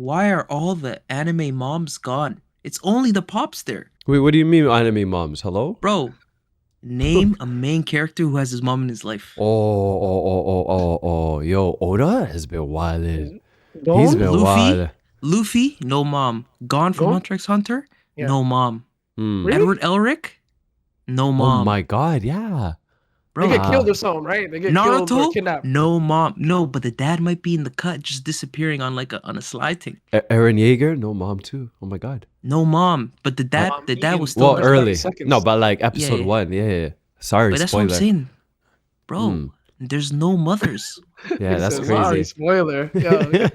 why are all the anime moms gone? It's only the pops there. Wait, what do you mean anime moms? Hello? Bro, name a main character who has his mom in his life. Yo, Oda has been wild. Gon? He's been wild. Luffy, no mom. Gon from Gon? Hunter x Hunter, Yeah. no mom. Hmm. Really? Edward Elric, no Oh mom. my god, yeah. Bro, They get killed or something, right? They get killed or Naruto, kidnapped. no mom. No, but the dad might be in the cut, just disappearing on on a slide thing. Eren Yeager, no mom too. Oh my god. No mom, but the dad was still Well, there. early. seconds. No, but like episode Yeah. 1, yeah. Sorry, But that's what I'm spoiler. saying, bro. There's no mothers. Yeah, He that's said, sorry, crazy. spoiler. Yeah.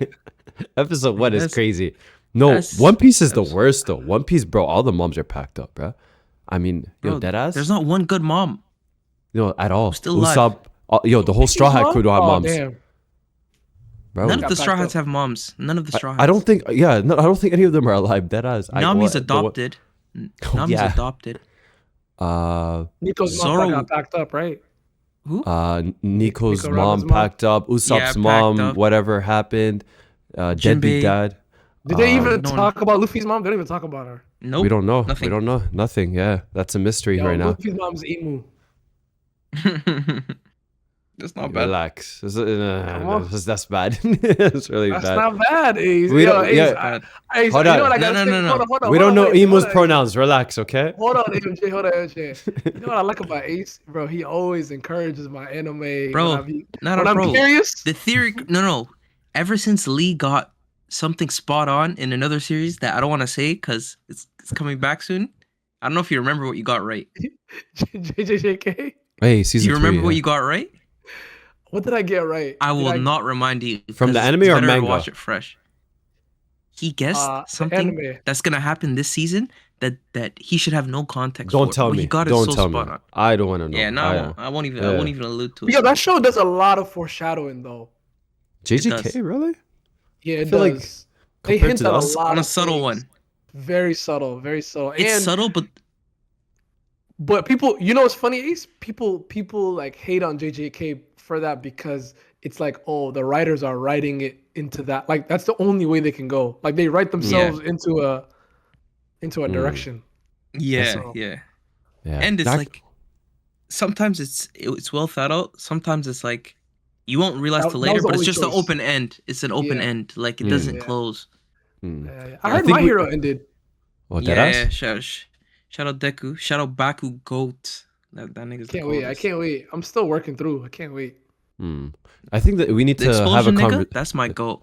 Episode 1 is That's- crazy. No, that's- One Piece is the that's- worst though. One Piece, bro, all the moms are packed up, bro. I mean, yo, Bro, deadass. there's not one good mom. No, at all. Still alive. Usopp, yo, the whole Straw Hat crew don't have moms. Damn. Bro, None of Got the Straw backed Hats up. have moms. None of the Straw Hats. I don't think, yeah, no, I don't think any of them are alive. Deadass. Nami's adopted. Nami's yeah. adopted. Nico's mom Zoro- got packed up, right? Who? Nico's Nico mom Robin's mom? packed up. Usopp's packed mom, up. whatever happened. Deadbeat Jinbei. dad. Did they even no one- talk about Luffy's mom? They don't even talk about her. Nope. We don't know. Nothing. We don't know. Nothing. Yeah, that's a mystery Yo, right now. Luffy's mom's Emu. That's not bad. Relax. on. That's bad. It's really That's bad. not bad, Ace. We Yo, don't- Ace, yeah. Ace, Hold you on. know what I No, gotta no, say? no, no. Hold on, We don't know wait, Emu's hold on. pronouns. Relax, okay? Hold on, AMJ. Hold on, AMJ. You know what I like about Ace, bro? He always encourages my anime. Bro, when not a I'm bro. curious. The theory, no. Ever since Lee got something spot on in another series that I don't want to say because it's coming back soon. I don't know if you remember what you got right. JJJK. Hey, Do season you 3. remember what yeah. you got right? What did I get right? I Did will not remind you. From the 'cause anime it's or better to manga? Watch it fresh. He guessed The something anime. that's gonna happen this season that he should have no context. Don't for, tell but me. He got Don't it so tell me. spot on. I don't want to know. Yeah, no, I won't even. I won't even allude to it. Yeah, that show does a lot of foreshadowing, though. JJK, does. really? Yeah, it feel like does. They compared hint to at a us- lot on a of subtle things. one. Very subtle, very subtle. It's and subtle, but people, you know what's funny, Ace? People like hate on JJK for that because it's like, oh, the writers are writing it into that. Like that's the only way they can go. Like they write themselves into a direction. yeah, So- yeah. Yeah. And it's That- like sometimes it's well thought out. Sometimes it's like you won't realize That- till that later, was the but it's only just an choice. open end. It's an open Yeah. end. Like it Mm. doesn't Yeah. close. Hmm. I I heard think My we- Hero ended. Oh, Yeah, deadass? shout out Deku. Shout out Baku Goat. That nigga's the Can't wait. I coldest. can't wait. I'm still working through. I can't wait. Hmm. I think that we need The to have a explosion nigga, conversation. that's my goat.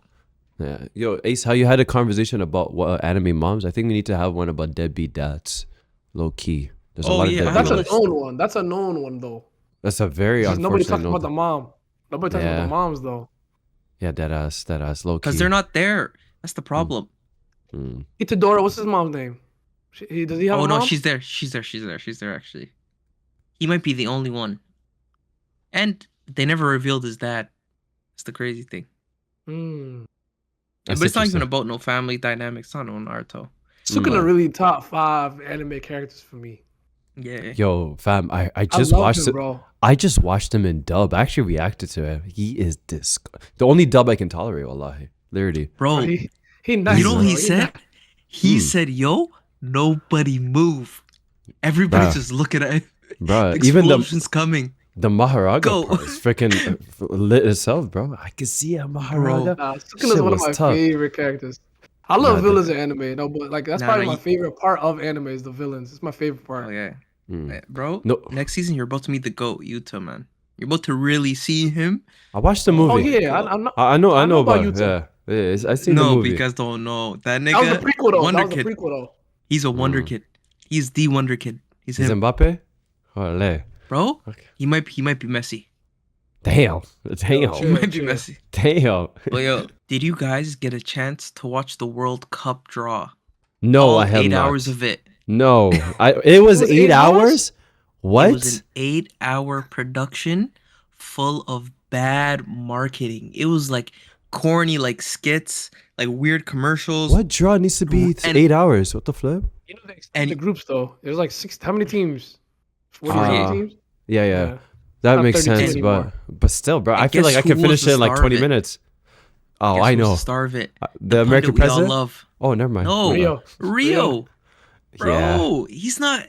Yeah. Yo, Ace, how you had a conversation about what anime moms? I think we need to have one about deadbeat dads. Low key. There's a Oh, lot of yeah, I deadbeat have That's a a moms. list. known one. That's a known one though. That's a very Because nobody unfortunate talks note. about the mom. Nobody talks about Yeah. the moms though. Yeah, deadass, low key. Because they're not there. That's the problem. Hmm. Itadora, what's his mom's name? Does he have Oh a no, mom? she's there. She's there actually. He might be the only one. And they never revealed his dad. It's the crazy thing. Hmm. That's But it's not even interesting. about no family dynamics. It's not no Naruto. Sukuna really top 5 anime characters for me. Yeah. Yo, fam, I I just love watched him, it. bro. I just watched him in dub. I actually reacted to him. He is the only dub I can tolerate, wallahi. Literally. Bro, He nice. you know what bro. he said? nice. He Hmm. said, yo, nobody move. Everybody's Bruh. just looking at it. Bro, even Explosion's coming. the Maharaga Go. part is freaking lit itself, bro. I can see a Maharaga. Sukuna's Shit one of was my tough. favorite characters. I love Nah, villains in anime, no, but like that's Nah, probably nah, my you- favorite part of anime is the villains. It's my favorite part. Oh, yeah. Mm. Bro, No. next season, you're about to meet the GOAT, Yuta, man. You're about to really see him. I watched the movie. Oh yeah, I'm not. I know I know about about Yuta. I seen the No, movie. because don't know. That That was nigga, the prequel though. Wonder That was the Kid. prequel though. He's a Wonder Mm. Kid. He's the Wonder Kid. He's Is him. Mbappe? Olé. Bro, Okay. he might be messy. Damn. He Chill. might be messy. Damn. But yo, did you guys get a chance to watch the World Cup draw? No, All I have 8 not. hours of it. No. It was was 8 8 hours? hours? What? It was an 8-hour production full of bad marketing. It was like corny, like skits, like weird commercials. What draw needs to be And- 8 hours? What the flip? You know the And- groups though. There's like 6. How many teams? 48 Ah. teams. Yeah. That Not makes 32 sense, anymore. but still, bro, And I feel like guess I can who was finish the it in like star 20 of it? minutes. Oh, Guess I who's know. the star of it? The pundit American we all president? love. Oh, never mind. No, Rio. Rio. Yeah. Bro, he's not.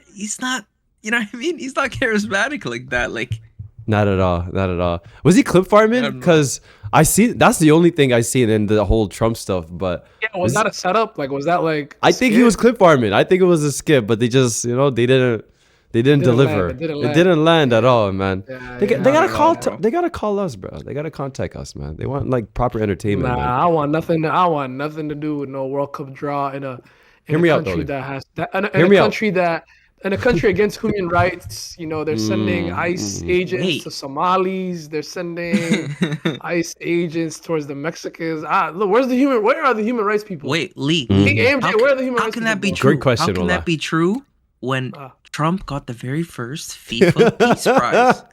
You know what I mean? He's not charismatic like that. Like, Not at all. Not at all. Was he clip farming? don't know. Because I see that's the only thing I seen in the whole Trump stuff. But Yeah, was that a setup? Like, was that like? I think he was clip farming. I think it was a skip, but they just they didn't deliver. Land. It didn't It land. didn't land at all, man. Yeah, They yeah, gotta I call. don't know. They gotta call us, bro. They gotta contact us, man. They want like proper entertainment, Nah, man. I want nothing. I want nothing to do with no World Cup draw in a Hear me out, country Dolly. that has that in Hear a me out. country that in a country against human rights. You know, they're sending ICE agents Wait. to Somalis. They're sending ICE agents towards the Mexicans. Look, where are the human rights people? wait, Lee. Hey, AMJ, How, where are the human how rights can people? that be bro? true? Great question, How can Ola. that be true when Ah. Trump got the very first FIFA Peace Prize?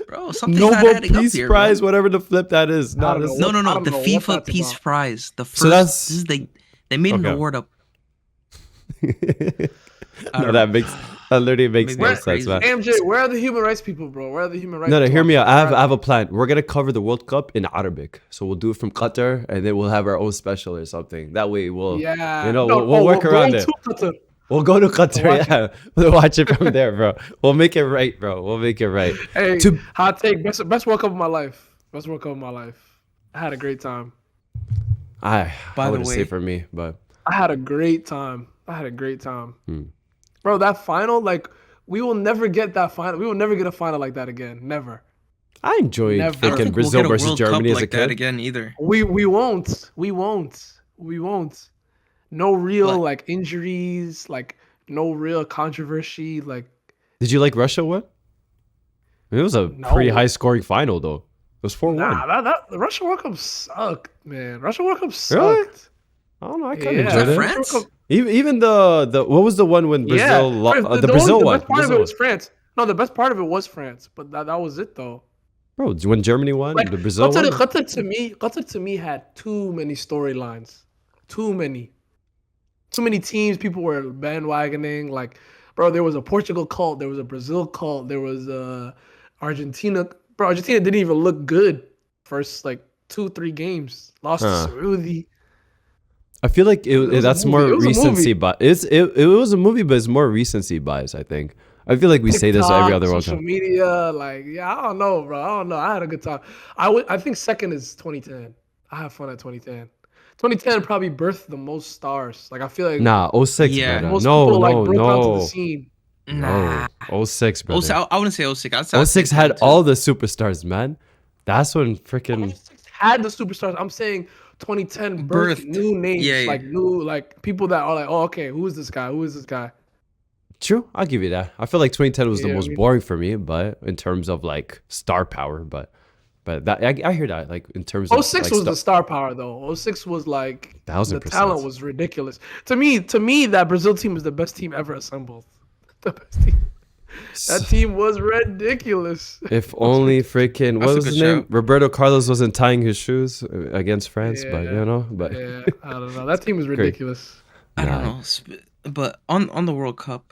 Bro, something's not Nobel adding up Peace here, Prize, bro. whatever the flip that is. I don't this- know. No. I don't The know what FIFA that's Peace about. Prize. The first. So that's- This is they made an Okay. award up. I No, don't that know. makes that literally makes Maybe no I'm sense, crazy. man. AMJ, where are the human rights people, bro? Where are the human rights? No, hear me out. watchers? I have a plan. We're gonna cover the World Cup in Arabic, so we'll do it from Qatar, and then we'll have our own special or something. That way, we'll Yeah, we'll work around go it. to Qatar. We'll go to Qatar, watch yeah. We'll watch it from there, bro. We'll make it right, bro. We'll make it right. Hey, To- hot take. Best World Cup of my life. Best World Cup of my life. I had a great time. I By the wouldn't say way- for me, but I had a great time. Hmm. Bro, that final, like, we will never get that final. We will never get a final like that again. Never. I enjoyed Never. I don't freaking think Brazil we'll get a versus World Germany Cup as a like that kid. again either. We won't. We won't. We won't. No real But- like injuries, like no real controversy. Like Did you like Russia win? It was a No. pretty high scoring final though. It was 4-1. that the Russia World Cup sucked, man. Russia World Cup Really? sucked. I don't know. I kind of Yeah. enjoyed that it. France? Russia World Cup- Even the what was the one when Brazil the Brazil the one? best part of Brazil it was France. No, the best part of it was France, but that was it though. Bro, when Germany won, Like the Brazil one. Qatar to me had too many storylines, too many teams. People were bandwagoning. Like, bro, there was a Portugal cult, there was a Brazil cult, there was Argentina. Bro, Argentina didn't even look good first like 2-3 games. Lost Huh. to Saudi. I feel like was a that's movie. more It was a recency movie. bias. It was a movie, but it's more recency bias. I think. I feel like we say this every TikTok, other World social Cup. media, like, yeah, I don't know, bro. I don't know. I had a good time. I think second is 2010. I had fun at 2010. 2010 probably birthed the most stars. Like, I feel like Nah, 06, Yeah. brother. most No, people like no, broke onto the no. scene. Nah. No. 06, brother. I wouldn't say 06. I'd say 06 had all the superstars, man. That's when freaking. 2006 had the superstars. I'm saying 2010 birthed Birthed. new names, Yeah, yeah. like new, like people that are like, oh, okay, who is this guy? Who is this guy? True, I'll give you that. I feel like 2010 was the Yeah, I most mean- boring for me, but in terms of like star power, but that I hear that like in terms of 06 like, was the star power though. 06 was like the 1000%. talent was ridiculous. To me, that Brazil team was the best team ever assembled. The best team. That team was ridiculous. If only freaking what That's a was good his name? shout. Roberto Carlos wasn't tying his shoes against France, but Yeah. you know, but Yeah, I don't know. That team was ridiculous. I don't Nah. know. But on the World Cup,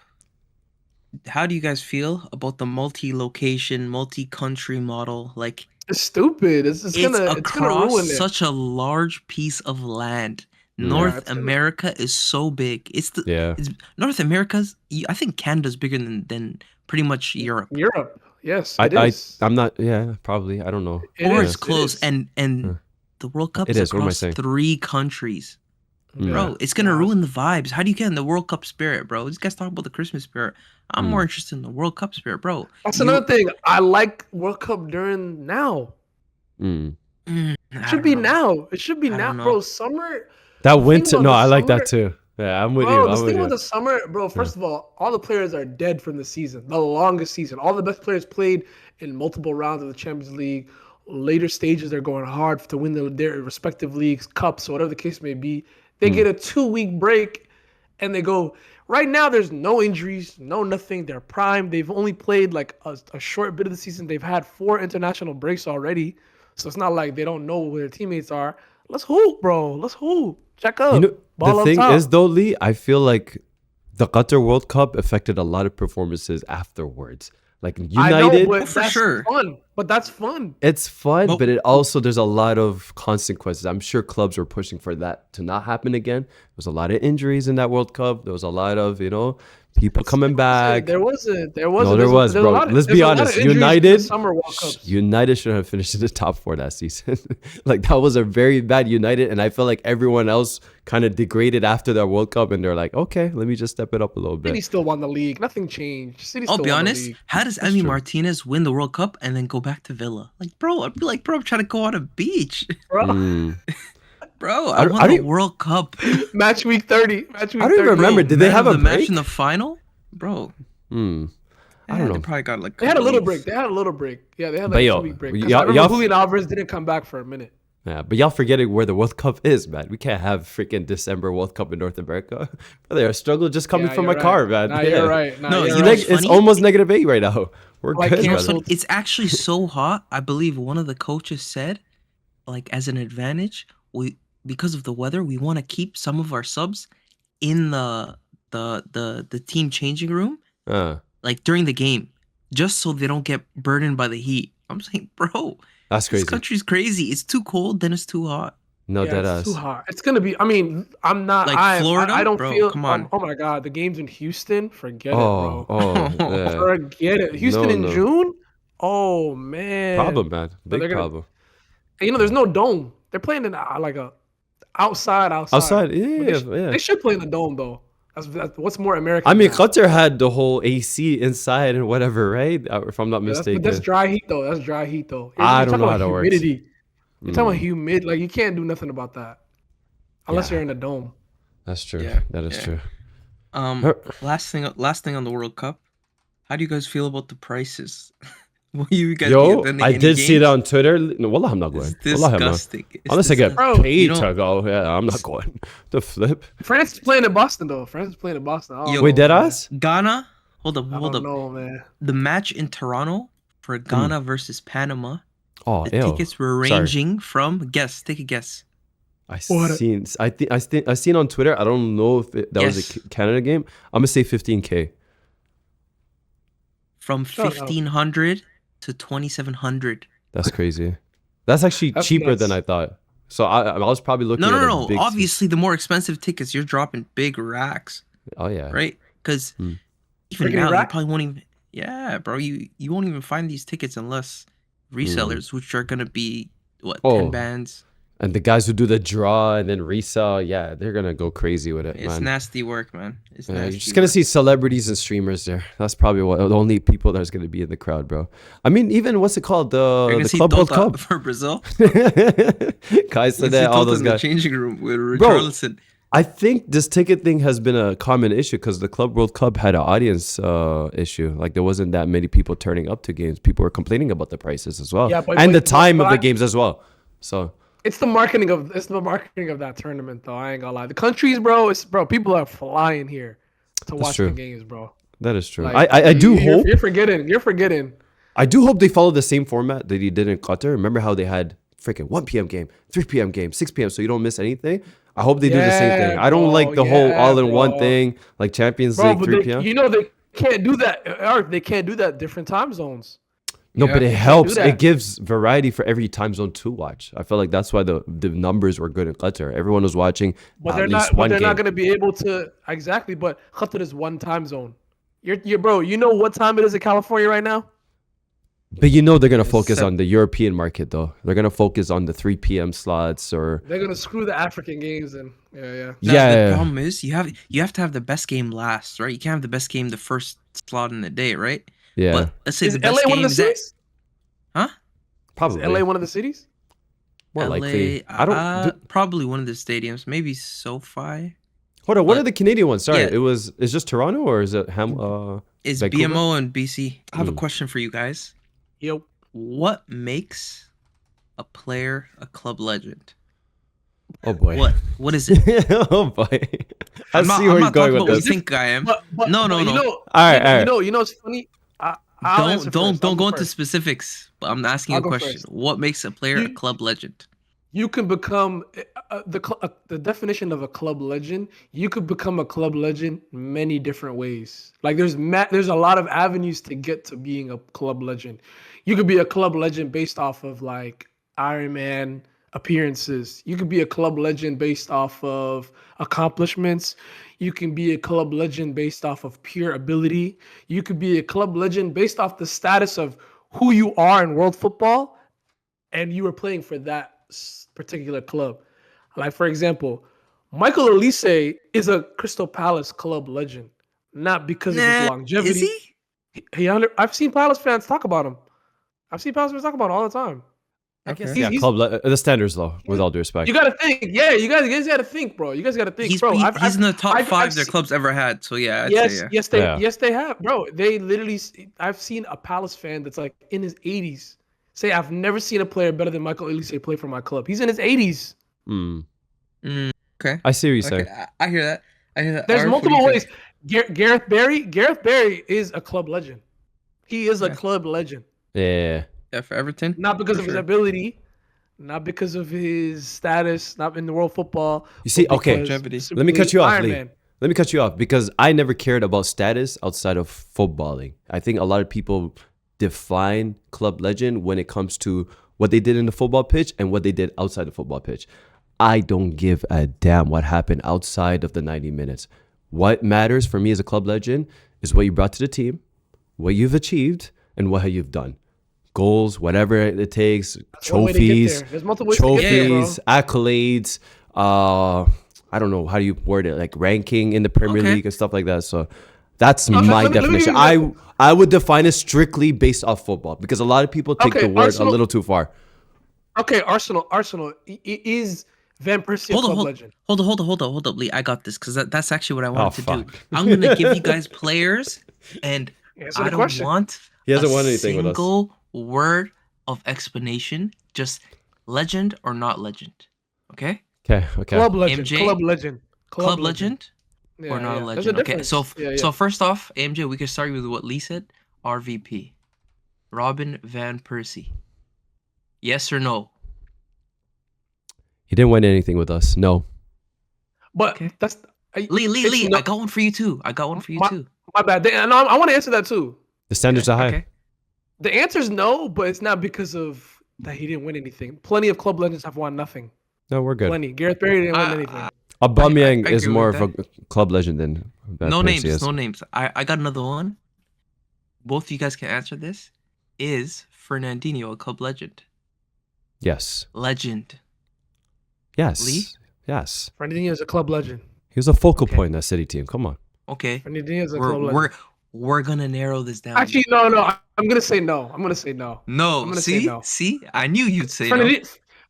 how do you guys feel about the multi-location, multi-country model? Like, It's stupid. It's it's gonna ruin across it. such a large piece of land. Yeah. North it's gonna- America is so big. yeah. It's North America's. I think Canada's bigger than pretty much Europe. Europe. Yes, I it is. I'm not. Yeah, probably. I don't know. It Or is, it's it close. is. And Yeah. the World Cup It is is, what am I across saying? 3 countries. Mm. Bro, it's gonna Nah. ruin the vibes. How do you get in the World Cup spirit, bro? These guys talk about the Christmas spirit. I'm Mm. more interested in the World Cup spirit, bro. That's You- another thing. I like World Cup during now. Mm. I It should don't be know. now. It should be I now, don't know. bro. Summer. That thing winter. about No, the I like that summer- too. Yeah, I'm with Bro, you. the I'm thing with with you. the summer, bro. First of all the players are dead from the season, the longest season. All the best players played in multiple rounds of the Champions League. Later stages, they're going hard to win their respective leagues, cups, whatever the case may be. They get a 2-week break, and they go. Right now, there's no injuries, no nothing. They're prime. They've only played like a short bit of the season. They've had 4 international breaks already, so it's not like they don't know who their teammates are. Let's hoop, bro. Let's hoop. Check up. You know, Ball the up thing top. is though, Lee, I feel like the Qatar World Cup affected a lot of performances afterwards. Like I know, United, but Oh, for that's sure. fun. But that's fun. It's fun, But- but it also there's a lot of consequences. I'm sure clubs were pushing for that to not happen again. There was a lot of injuries in that World Cup. There was a lot of people coming back. There was. No, there There's was, a bro. lot of- Let's there's be a lot of honest. injuries in the United, Summer World Cups. United should have finished in the top 4 that season. Like that was a very bad United, and I feel like everyone else kind of degraded after that World Cup, and they're like, okay, let me just step it up a little City bit. still won the league. Nothing changed. City I'll still be won honest. the league. How does That's Emi true. Martinez win the World Cup and then go back to Villa? Like, bro, I'd be like, bro, I'm trying to go on a beach. Bro. Mm. Bro, I I don't- won I the don't- World Cup. Match week 30. Match week I don't even 30. remember. Did they Man have of a the match break? in the final? Bro, Hmm. I yeah, don't know. They probably got like. They had a little couple break. weeks. They had a little break. Yeah, they had But like a yo, 2-week break. 'Cause y'all- I remember y'all- Julian Alvarez didn't come back for a minute. Yeah, but y'all forgetting where the World Cup is, man. We can't have freaking December World Cup in North America. Brother, a struggle just coming Yeah, from you're my car, right. man. Nah, Yeah. you're right. Nah, No, you're you know right. what's It's funny? almost -8 right now. We're Like good, You know, cancel. brother. it's actually so hot. I believe one of the coaches said, like, as an advantage, because of the weather, we want to keep some of our subs in the team changing room, like during the game, just so they don't get burdened by the heat. I'm saying, bro, That's this crazy. country's crazy. It's too cold, then it's too hot. No, Yeah, dead it's too ass. hot. It's gonna be. I mean, I'm not. Like Florida? I don't Bro, feel. come on. Oh my god, the games in Houston. Forget Oh, it, bro. yeah. Forget it. Houston No, in no. June. Oh man. Problem, man. they're Big gonna- problem. And, there's no dome. They're playing in like a outside. Outside, But yeah, they, yeah. they should play in the dome though. That's what's more American. I mean, than that. Qatar had the whole AC inside and whatever, right? If I'm not Yeah, mistaken. that's dry heat though. That's dry heat though. I You're don't talking know about how that works. humidity. You're talking about Mm, humid. Like you can't do nothing about that unless Yeah. you're in a dome. that's true. Yeah, That is yeah. true. Um, last thing on the World Cup. How do you guys feel about the prices? Will you guys be Yo, attending I any did see it games? on Twitter. No, wallah, I'm not going. It's Wallah, I'm not. disgusting. It's Unless I get disgusting. Bro, paid you to don't- go. Yeah, I'm not going. The flip. France is playing in Boston though. France is playing in Boston. I don't Yo, know, Wait, dead man. ass? Ghana. Hold up, I hold don't up. know, man. The match in Toronto for Ghana versus Panama. Oh, The ew. tickets were Sorry. ranging from take a guess. I What? seen on Twitter. I don't know if that was Yes. a Canada game. I'm gonna say 15K. From Shut up. 1,500 to 2,700. That's crazy. That's actually That's cheaper nuts. than I thought. So I was probably looking No, at no, a no. big. Obviously, the more expensive tickets, you're dropping big racks, Oh yeah. right? Because Hmm. even Freaking now, you rack? probably won't even. Yeah, bro. You won't even find these tickets unless resellers, which are gonna be what Oh, 10 bands. And the guys who do the draw and then resell, yeah, they're gonna go crazy with it, It's man. nasty work, man. It's Yeah, nasty. you're just gonna work. see celebrities and streamers there. That's probably the only people that's gonna be in the crowd, bro. I mean, even what's it called? You're gonna The see Club World Dota Cup. for Brazil. Guys You're gonna said see that, all Dota those in the guys. changing room with Bro, Richarlison. I think this ticket thing has been a common issue because the Club World Cup had an audience issue. Like there wasn't that many people turning up to games. People were complaining about the prices as well, Yeah, but- and the but- time but of the I- games as well. So It's the marketing of that tournament though. I ain't gonna lie. The countries, bro. People are flying here to watch true. the games, bro. that is true. Like, I do hope. You're forgetting. You're forgetting. I do hope they follow the same format that he did in Qatar. Remember how they had freaking 1 p.m. game, 3 p.m. game, 6 p.m. so you don't miss anything? I hope they do the same thing. Yeah, I don't bro, like the whole yeah, all-in-one bro. thing, like Champions Bro, League, but 3 p.m. they can't do that. Eric, they can't do that different time zones. No, Yeah, but it they can't helps. do It that. gives variety for every time zone to watch. I feel like that's why the numbers were good in Qatar. Everyone was watching But at they're least not. one But they're not game. gonna be able to exactly. But Qatar is one time zone. You're bro. You know what time it is in California right now? But you know they're gonna It's focus set- on the European market though. They're gonna focus on the 3 p.m. slots or They're gonna screw the African games and yeah. The yeah. problem is you have to have the best game last, right? You can't have the best game the first slot in the day, right? Yeah, But let's say Is the LA best one game of the is that, cities? huh? probably. Is LA one of the cities? More LA, likely. I don't. probably one of the stadiums, maybe SoFi. Hold on. What but- are the Canadian ones? Sorry, yeah. it's just Toronto or is it Is Vancouver? BMO and BC. I have a Mm. question for you guys. Yo. What makes a player a club legend? Oh boy. What is it? Oh boy. I I'm not, see I'm where you're not going talking with about what you this. think I am. But No, no, you no. know, All right, all right. You know, it's funny. I'll answer Don't first. I'll go into first. specifics. But I'm asking you I'll a go question. first. What makes a player a You- club legend? You can become the definition of a club legend. You could become a club legend many different ways. Like there's a lot of avenues to get to being a club legend. You could be a club legend based off of like Iron Man appearances. You could be a club legend based off of accomplishments. You can be a club legend based off of pure ability. You could be a club legend based off the status of who you are in world football and you were playing for that particular club. Like, for example, Michael Olise is a Crystal Palace club legend, not because of his Nah, is longevity. he? I've seen Palace fans talk about him. I've seen Palace fans talk about him all the time. I guess Okay. Yeah, the standards though, with all due respect. You got to think. Yeah, you guys got to think, bro. You guys got to think, bro. He's in the top five I've their seen, club's ever had. So yeah, I'd say yeah. yes, they have, bro. They literally. I've seen a Palace fan that's like in his 80s say, "I've never seen a player better than Michael Olise play for my club." He's in his 80s. Okay. I see what you're saying. I hear that. I hear that. There's Arf, what do multiple you ways. think? Gareth Barry is a club legend. He is a club legend. Yeah. Yeah, for Everton. Not because For of his sure. ability, not because of his status, not in the world football. You see, but okay. because Let me cut you off, Iron Lee. Man. Let me cut you off because I never cared about status outside of footballing. I think a lot of people define club legend when it comes to what they did in the football pitch and what they did outside the football pitch. I don't give a damn what happened outside of the 90 minutes. What matters for me as a club legend is what you brought to the team, what you've achieved, and what you've done. Goals, whatever it takes, trophies, accolades, I don't know, how do you word it? Like ranking in the Premier League and stuff like that. So that's my definition. I would define it strictly based off football because a lot of people take the word a little too far. Okay, Arsenal is Van Persie a club legend? Hold up, Lee. I got this because that's actually what I wanted to do. I'm gonna give you guys players, and I don't want he hasn't won anything with us. Single word of explanation. Just legend or not legend. Okay. Okay. Club legend. AMJ, club legend. Or not a legend. Okay. So first off, AMJ, we can start with what Lee said. RVP, Robin van Persie. Yes or no? He didn't win anything with us. No. But that's Lee. I got one for you too. My bad. And I want to answer that too. The standards are high. Okay. The answer is no, but it's not because of that he didn't win anything. Plenty of club legends have won nothing. No, we're good. Plenty. Gareth Barry didn't win anything. Aubameyang is more of a club legend than no names. No names. I got another one. Both of you guys can answer this. Is Fernandinho a club legend? Yes. Legend. Yes. Lee? Yes. Fernandinho is a club legend. He was a focal point in that City team. Come on. Okay. Fernandinho is a club legend. We're gonna narrow this down. Actually, no. I'm gonna say no. No. See, I knew you'd say no.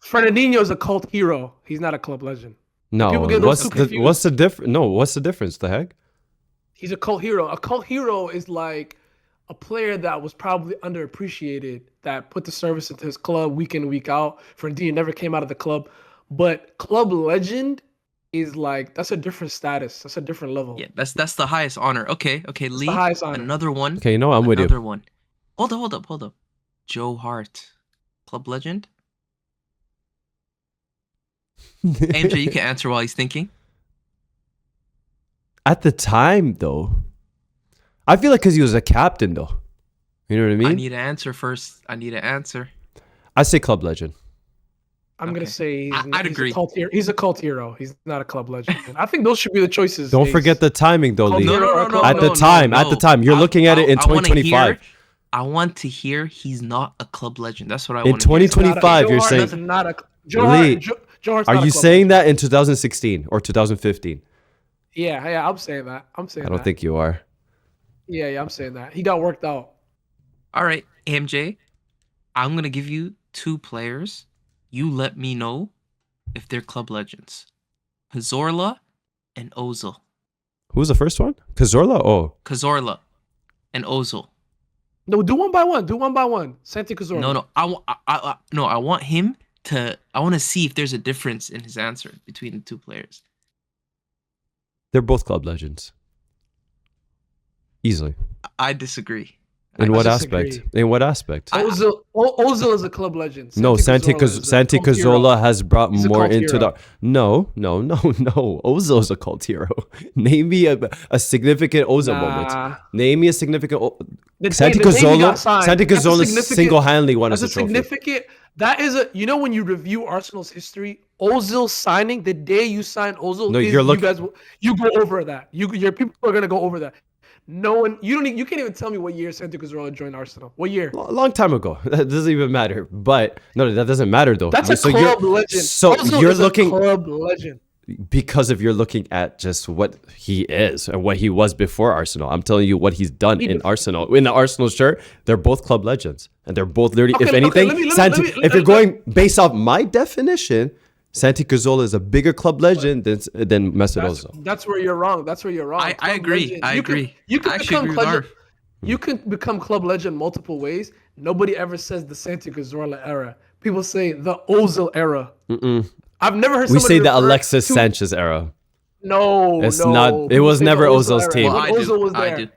Fernandinho is a cult hero. He's not a club legend. No. What's the difference? No. What's the difference? The heck? He's a cult hero. A cult hero is like a player that was probably underappreciated, that put the service into his club week in, week out. Fernandinho never came out of the club. But club legend is like, that's a different status. That's a different level. Yeah, that's the highest honor. Okay, Lee. The highest honor. Another one. Okay, I'm with you. Another one. Hold up. Joe Hart, club legend. AMJ, you can answer while he's thinking. At the time, though, I feel like because he was a captain, though. You know what I mean? I need an answer first. I say club legend. I'm going to say I'd agree. He's a cult hero. He's not a club legend. I think those should be the choices. Don't forget the timing, though, Lee. No. At the time. You're looking at it in 2025. I want to hear he's not a club legend. That's what I want in 2025, you're saying. Lee, are you saying that in 2016 or 2015? Yeah, I'm saying that. I don't think you are. Yeah, I'm saying that. He got worked out. All right, MJ, I'm going to give you two players. You let me know if they're club legends. Cazorla and Ozil. Who's the first one? Cazorla? Oh. Cazorla and Ozil. No, do one by one. Santi Cazorla. No. I want him to. I want to see if there's a difference in his answer between the two players. They're both club legends. Easily. I disagree. In I what disagree. aspect? In what aspect? Ozil is a club legend. No, Santi Cazorla Cazorla has brought He's a more cult into hero. the. No. Ozil's a cult hero. Name me a significant Ozil moment. Nah. Name me a significant. The Santi day he got Cazorla. signed, Santi that's a Cazorla significant- single-handedly won us That's a a trophy. significant. That is a. You know when you review Arsenal's history, Ozil signing the day you sign Ozil. No, is, you're you guys. You go over that. Your people are gonna go over that. No one. You can't even tell me what year Santi Cazorla joined Arsenal. What year? A long time ago. That doesn't even matter. But no, that doesn't matter though. That's a So club legend. So Ozil you're is looking a club legend. because if you're looking at just what he is and what he was before Arsenal. I'm telling you what he's done in Arsenal. In the Arsenal shirt, they're both club legends, and they're both literally. Okay, if anything, let me- if you're going based off my definition, Santi Cazorla is a bigger club legend than Mesut Ozil. That's where you're wrong. That's where you're wrong. I Club agree. legends- I agree. You can I actually become agree with club. Arf. You can become club legend multiple ways. Nobody ever says the Santi Cazorla era. People say the Ozil era. I've never heard. We somebody say the refer Alexis to- Sanchez era. No, It's no. not- it People was say the never Ozil Ozil's era. team. Well, When I do. Ozil was I there. do.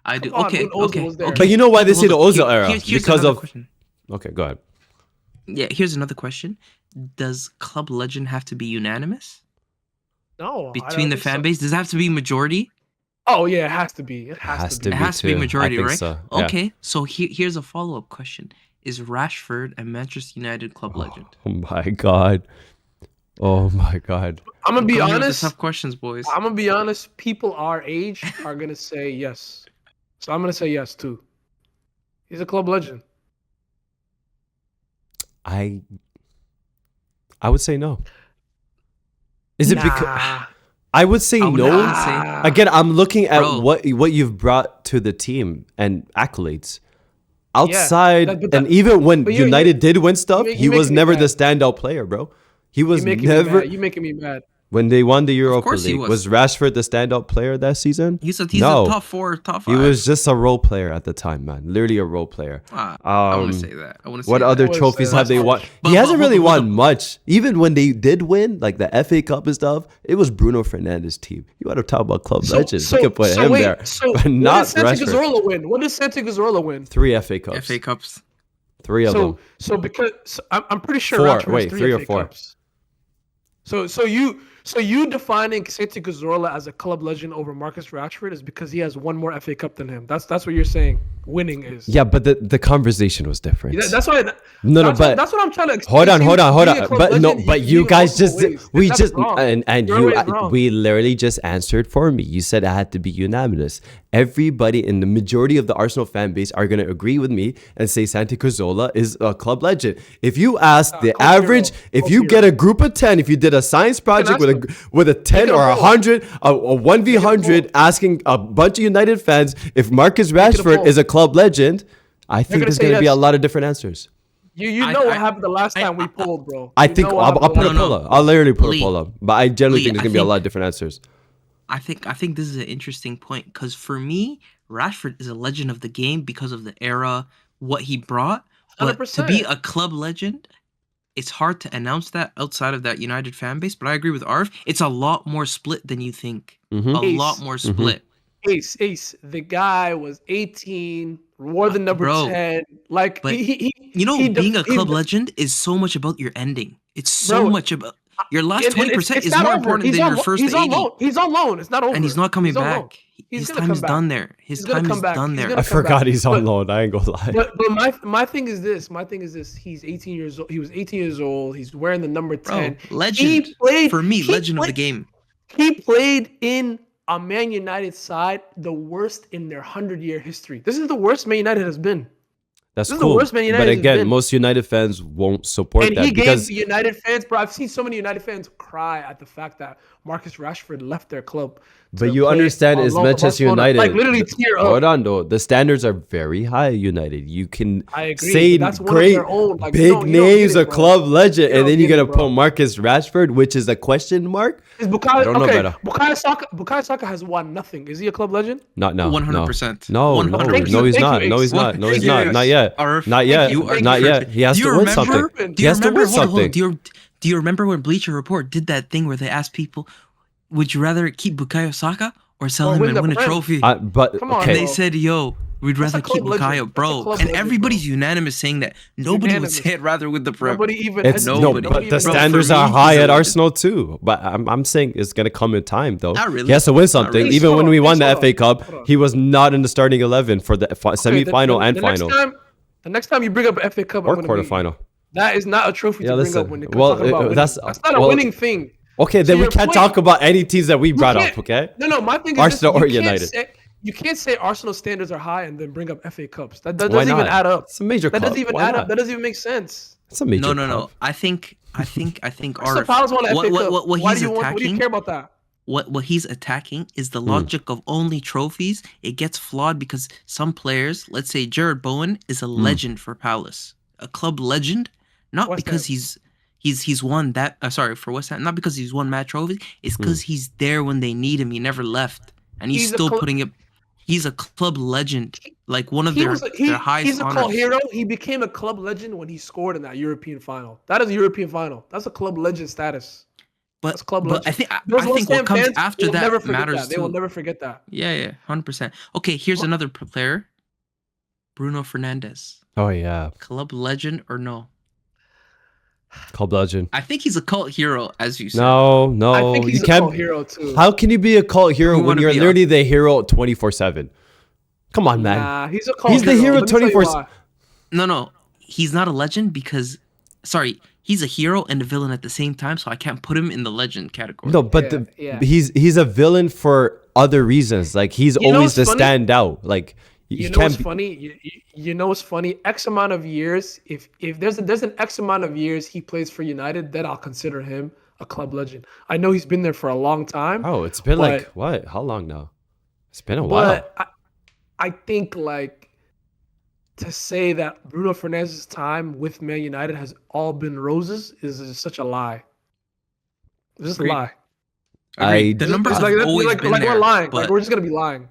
I do. Come on, Okay. when Ozil Okay. was there. Okay. But you know why they say the Hold on. Ozil era? Here's Because another of. question. Okay, go ahead. Yeah. Here's another question. Does club legend have to be unanimous No, I between don't the think fan so. base? Does it have to be majority? Oh yeah, it has to be. It has to It be. has to be too. majority, I think right? so, yeah. Okay. So here's a follow-up question: Is Rashford a Manchester United club legend? Oh my god. Oh my god. I'm gonna be Come here with the honest. tough questions, boys. I'm gonna be honest. People our age are gonna say yes. So I'm gonna say yes too. He's a club legend. I would say no. Is it because Nah. I would say I would no? not say- Again, I'm looking at Bro. what you've brought to the team and accolades. Outside but and even when but you- United did win stuff, you he making was me never the mad. standout player, bro. He was You making never me mad. You making me mad. when they won the Europa course he League. was. Was Rashford the standout player that season? He's a No. top 4, top 5. He was just a role player at the time, man. Literally a role player. I want to say that. I want to say What that. other wouldn't trophies say have they that. won? But- He hasn't but really hold won up. much. Even when they did win, like the FA Cup and stuff, it was Bruno Fernandes' team. You want to talk about club legends? You can put him wait, there, So but what not did Santi Rashford. Cazorla win? What did Santi Cazorla win? 3 FA Cups. FA Cups. 3 of them. So because I'm pretty sure 4. Rashford has Wait, 3 3 or FA 4. Cups. So you defining Santi Cazorla as a club legend over Marcus Rashford is because he has one more FA Cup than him. That's what you're saying. Winning is. Yeah, but the conversation was different. That's why. No, but that's what I'm trying to explain. hold on. Being a But club no, legend, but can you be guys multiple just ways. we That's just wrong. and Your you way is wrong. we literally just answered for me. You said it had to be unanimous. Everybody in the majority of the Arsenal fan base are gonna agree with me and say Santi Cazorla is a club legend. If you ask the cult average, hero. if Cult you hero. get a group of 10, if you did a science project ask with a 10 Make it or a a poll. 100, a 1v100, poll. asking a bunch of United fans if Marcus Rashford poll. is a club legend, I think gonna there's say gonna be yes. a lot of different answers. You I- know what I- happened the last time we polled, bro. I You think know what I'll happened put the a last poll time. up. I'll literally put Lee. a poll up. But I generally Lee, think there's I gonna be a think- lot of different answers. I think this is an interesting point because for me, Rashford is a legend of the game because of the era, what he brought. But to 100%. be a club legend, it's hard to announce that outside of that United fan base. But I agree with Arf. It's a lot more split than you think. Mhm. A Ace. lot more split. Ace. The guy was 18, wore the number Bro, 10. Like but he You know, he being a he- club legend is so much about your ending. It's so Bro, much about your last and 20% it's is not more over. important He's than on your lo- first he's 80. on loan. He's on loan. It's not over. And he's not coming He's on loan. back. He's His gonna time come is back. done there. His He's gonna time come is back. done He's there. gonna I come forgot back. he's on But- loan. I ain't gonna lie. But my thing is this. My thing is this. He's 18 years old. He was 18 years old. He's wearing the number 10. Bro, legend. For me, he legend of the played- game. He played in a Man United side, the worst in their 100-year history. This is the worst Man United has been. That's this is the cool. worst Man United But has again, been. most United fans won't support And that he because gave the United fans, bro. I've seen so many United fans cry at the fact that Marcus Rashford left their club. to but you play understand on it's loan for Manchester Barcelona. United. Like literally tear up. Hold on though. The standards are very high at United. You can I agree, say but that's one of great their own. Like, big you don't get names it, of bro. club legend, You and don't then you're get gonna it, bro. put Marcus Rashford, which is a question mark. Is I Bukayo don't know okay? better. Bukayo Saka has won nothing. Is he a club legend? Not now. 100%. No, no, 100%. no, he's Thank not. you, No, Ace. he's not. No, he's Thank you, not. Ace. Not yet. Arf, Not yet. you are Not yet. perfect. He has Do to you win remember- something. Do He has to win hold on. something. Do you remember when Bleacher Report did that thing where they asked people, would you rather keep Bukayo Saka or sell Or him win and the win a Prem? trophy? But Come on, And okay, they bro. said, yo, We'd That's a rather keep club legend. Mikhail, That's a bro. club And legend, everybody's bro. unanimous saying that nobody Unanimous. would say it rather with the Prem. Nobody even. It's no, Nobody. but the Bro, for standards me, are he's high a at legend. Arsenal too. But I'm saying it's gonna come in time though. Not really. He has to win something. really. Even Hold when on, we won the hold FA on, Cup, hold on. he was not in the starting 11 for the semi-final and the final The next time you bring up FA Cup, or I'm gonna be- quarterfinal. That is not a trophy Yeah, to bring listen. up when it Well, talking about winning. that's- That's not a well, winning thing. Okay, So then we your can't point- talk about any teams that we brought can't- up. Okay. No, my thing is Arsenal this, or you can't United. say- you can't say Arsenal standards are high and then bring up FA Cups. That Why doesn't even not? add up. It's a major That cup. doesn't even Why add not? up. That doesn't even make sense. It's a major No. cup. I think Crystal Palace won the FA Cup. what Why he's do you want? What do you attacking. care about that? What he's attacking is the logic of only trophies. It gets flawed because some players, let's say Jared Bowen, is a legend for Palace, a club legend, not West because Ham. he's won that. Sorry, for West Ham, not because he's won mad trophies. It's because he's there when they need him. He never left, and he's He's a still cl- putting it. He's a club legend, like one of He their, was their highest he's a honors. cult hero. He became a club legend when he scored in that European final. That is a European final. That's a club legend status. That's club But I legend. think Those I West think what Ham comes fans after will that never forget matters that. They will too. never forget that. Yeah, 100%. Okay, here's another player, Bruno Fernandes, Oh yeah, club legend or no? club legend. I think he's a cult hero, as you said. No, I think he's you a can't. cult hero too. How can you be a cult hero You when wanna you're be a- literally the hero 24/7? Come on, man. Nah, he's a cult He's the hero Let me tell you 24 why. No, he's not a legend because, sorry, he's a hero and a villain at the same time, so I can't put him in the legend category. No, but Yeah. he's a villain for other reasons. Like he's You know always what's the funny? standout. Like You you know what's can't be. funny? You know what's funny? X amount of years. If there's an X amount of years he plays for United, then I'll consider him a club legend. I know he's been there for a long time. Oh, it's been but- like what? How long now? It's been a while. But I think like to say that Bruno Fernandes' time with Man United has all been roses is such a lie. It's just a Agreed. lie. Agreed. the I- numbers It's have like, always been there. we're lying. But Like we're just gonna be lying.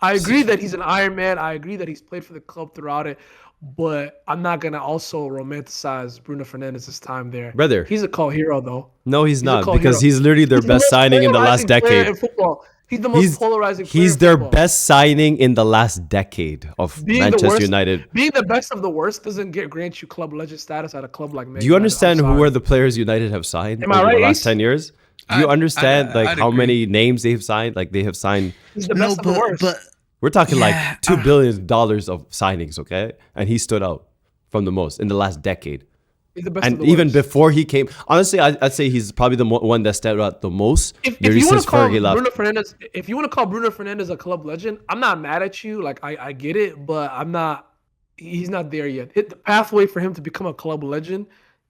I agree that he's an Iron Man. I agree that he's played for the club throughout it, but I'm not gonna also romanticize Bruno Fernandes' time there. Brother. He's a cult hero though. No, he's a not cult because hero. he's literally their He's the best most signing in the last polarizing player decade. in football. He's the most polarizing player. He's in their football. best signing in the last decade of Being the Manchester worst- United. Being the best of the worst doesn't grant you club legend status at a club like Man Do you United. understand I'm who sorry. are the players United have signed Am I over right, the last Ace? 10 years? Do you understand I'd how agree. many names they've signed? Like they have signed. He's the no, best of the worst. but We're talking Yeah, like $2 billion of signings, okay? And he stood out from the most in the last decade. He's the best of And the even worst. before he came, honestly, I'd say he's probably the one that stood out the most. If literally you want since to call Fergie left. Bruno Fernandes, if you want to call Bruno Fernandes a club legend, I'm not mad at you. Like I get it, but I'm not. He's not there yet. The pathway for him to become a club legend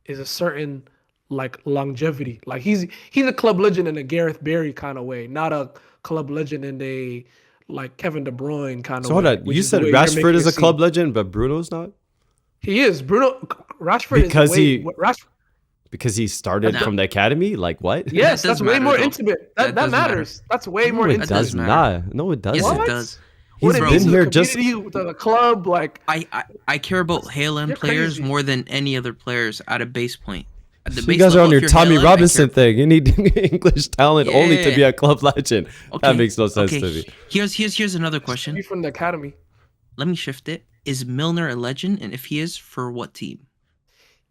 is a certain like longevity. Like he's a club legend in a Gareth Barry kind of way, not a club legend in a like Kevin De Bruyne kind of So way. hold on, which you is the said way you're Rashford making is a it club seem. legend, but Bruno's not? He is. Rashford Because is way, he- Rashford. Because he started No. from the academy? Like what? Yes, That that's does way matter, more though. intimate. That That does matter. matters. That's way No, more it intimate. does does matter. not. No, it doesn't. yes, What? it does. What He's it been means to here the just- community, to the club, like I care about Haaland You're players crazy. more than any other players at a base point. At the You base guys are level, on your if you're Tommy Haaland, I Robinson care- thing. You need English talent only to be Yeah. a club legend. That makes no sense to me. Here's another question. be from the academy. Let me shift it. Is Milner a legend? And if he is, for what team?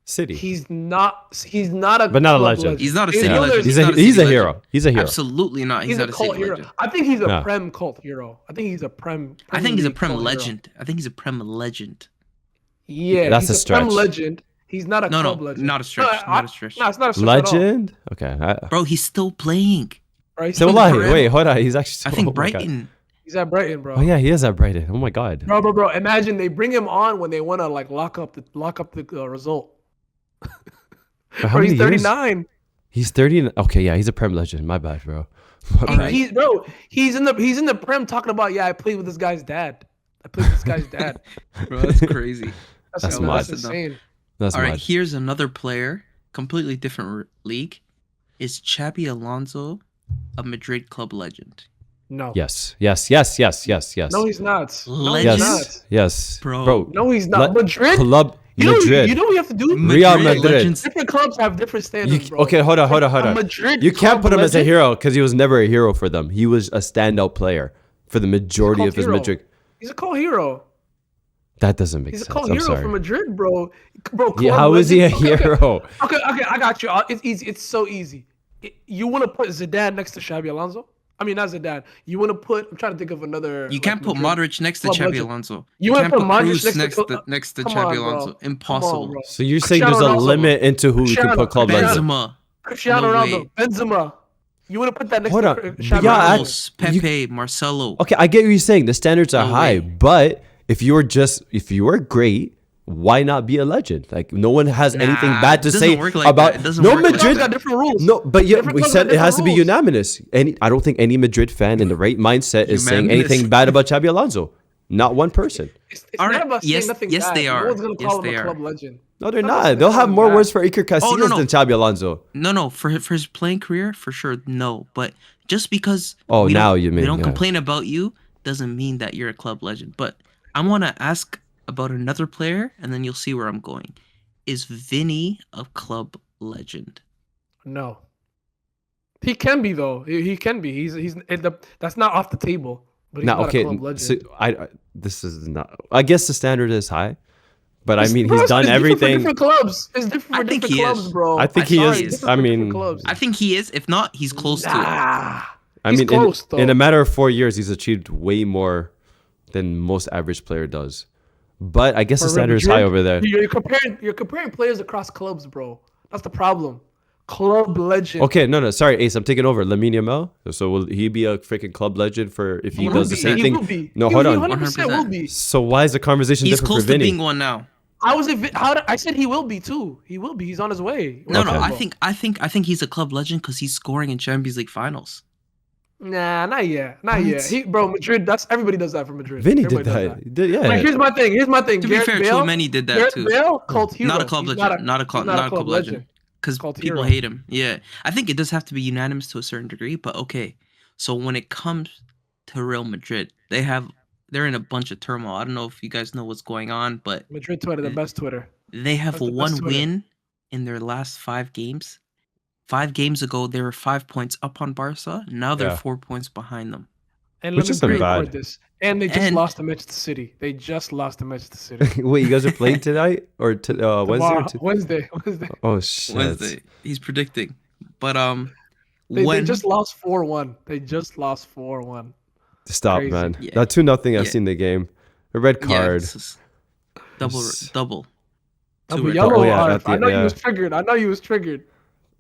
City. He's not a But not a club legend. He's not a He's city Milner's- legend. He's not a he's city a hero. legend. He's a hero. Absolutely not. He's He's a not a cult city hero. legend. I think he's a Yeah. prem cult hero. I think he's a prem. I think he's a League Prem cult hero. legend. I think he's a Prem legend. Yeah, That's he's a Prem stretch. legend. He's not a No, club no, legend. not a stretch. No, Not a stretch. No, it's not a stretch at all. Legend? Okay. Bro, he's still playing. Right? So He's, why? Prem. Wait, hold on. He's actually. I think oh my God. Brighton. he's at Brighton, bro. Oh yeah, he is at Brighton. Oh my God. Bro. Imagine they bring him on when they want to like lock up the result. But how Bro, he's many years? 39. He's 30. Okay, yeah, he's a Prem legend. My bad, bro. My bad. He's in the Prem talking about I played with this guy's dad. I played with this guy's dad. Bro, that's crazy. That's that's mad. insane. That's All right, mad. here's another player, completely different league. Is Xabi Alonso a Madrid club legend? No. Yes. No, he's not. No, he's Legend. not. Yes. Bro. No, he's not. Madrid. Club Madrid. You know what you have to do? Real Madrid. legends. Different clubs have different standards, bro. Okay, hold on. A Madrid You can't club put him as a legend- hero because he was never a hero for them. He was a standout player for the majority called of his hero. Madrid. He's a cult hero. That doesn't make He's a sense. cult I'm hero sorry. for Madrid, bro. Bro, Yeah, club how is he a legend. hero? Okay, I got you. It's easy. It's so easy. You want to put Zidane next to Xabi Alonso? I mean, not Zidane. You want to put? I'm trying to think of another. You can't put Madrid Modric next to club Xabi legend. Alonso. You You want to can't put put Modric Cruz next to? next to Come Xabi on, bro. Alonso. Come on, Impossible. bro. So you're saying there's a Cristiano Ronaldo. limit into who you can put club legend? Benzema. Cristiano No Ronaldo. way. Benzema. You want to put that next Hold to on. Xabi Yeah, Alonso? Ramos, Pepe, Marcelo. Okay, I get what you're saying. The standards are No high, way. but if you were great, why not be a legend? Like no one has anything Nah, bad to it doesn't say work like about that. It doesn't no work like Madrid. Clubs got different rules. No, but yeah, Different we clubs said got it has to different be rules. unanimous. I don't think any Madrid fan in the right mindset is saying Unanimous. anything bad about Xabi Alonso. Not one person. It's Are- not about saying yes- nothing yes, bad. they are. No one's gonna Yes, call him they a are. club legend. No, they're I'm not. saying They'll have nothing more bad. words for Iker Casillas no. than Xabi Alonso. No, for his playing career, for sure, no. But just because Oh, we now don't, you mean, we don't yeah. complain about you doesn't mean that you're a club legend. But I want to ask about another player, and then you'll see where I'm going. Is Vinny a club legend? No. He can be though. He can be. That's not off the table. But he's Now, not okay, a club legend. so this is not. I guess the standard is high, but I mean Bro, he's it's done different for everything. different clubs. It's different I for think different he clubs, is. bro. I think I'm he sorry, is. it's different I for different mean, clubs. I think he is. If not, he's close to it. Nah. I He's mean, close, though. in a matter of 4 years, he's achieved way more than most average player does. But I guess For the Real standard is Madrid, high over there. You're comparing players across clubs, bro. That's the problem. Club legend. Okay, no, sorry, Ace, I'm taking over. Lamine Yamal. So will he be a freaking club legend for if he He does the will same be. thing? He will be. No, He hold on. 100% will be. So why is the conversation He's different close for to Vinny? being one now. I said he will be too. He will be. He's on his way. No, Okay. I think he's a club legend because he's scoring in Champions League finals. Nah, not yet. Not What? yet. Bro, Madrid. That's everybody does that for Madrid. Vinny did Everybody does that. He did, yeah. Like, here's my thing. To be Gareth fair, Bale, Tchouameni did that Gareth too. Bale, cult hero. Not a club He's legend. Not a club legend. Because Cult people hero. hate him. Yeah, I think it does have to be unanimous to a certain degree. But okay, so when it comes to Real Madrid, they're in a bunch of turmoil. I don't know if you guys know what's going on, but Madrid Twitter, the best Twitter. they have That's the best one Twitter. win in their last 5 games. 5 games ago, they were 5 points up on Barca. Now they're Yeah. 4 points behind them. And Which let me isn't pre-record bad. this. And they just And- lost to Manchester City. They just lost to Manchester City. Wait, you guys are playing tonight or Wednesday? Tomorrow, Or Wednesday. oh shit! Wednesday, he's predicting. But They just lost 4-1. They just lost 4-1. Stop, Crazy. man. Yeah. That 2-0. I've Yeah. seen the game. A red yeah, card. it's just double. Double Two red yellow. Oh, yeah, Arf. at the- I know yeah. you was triggered.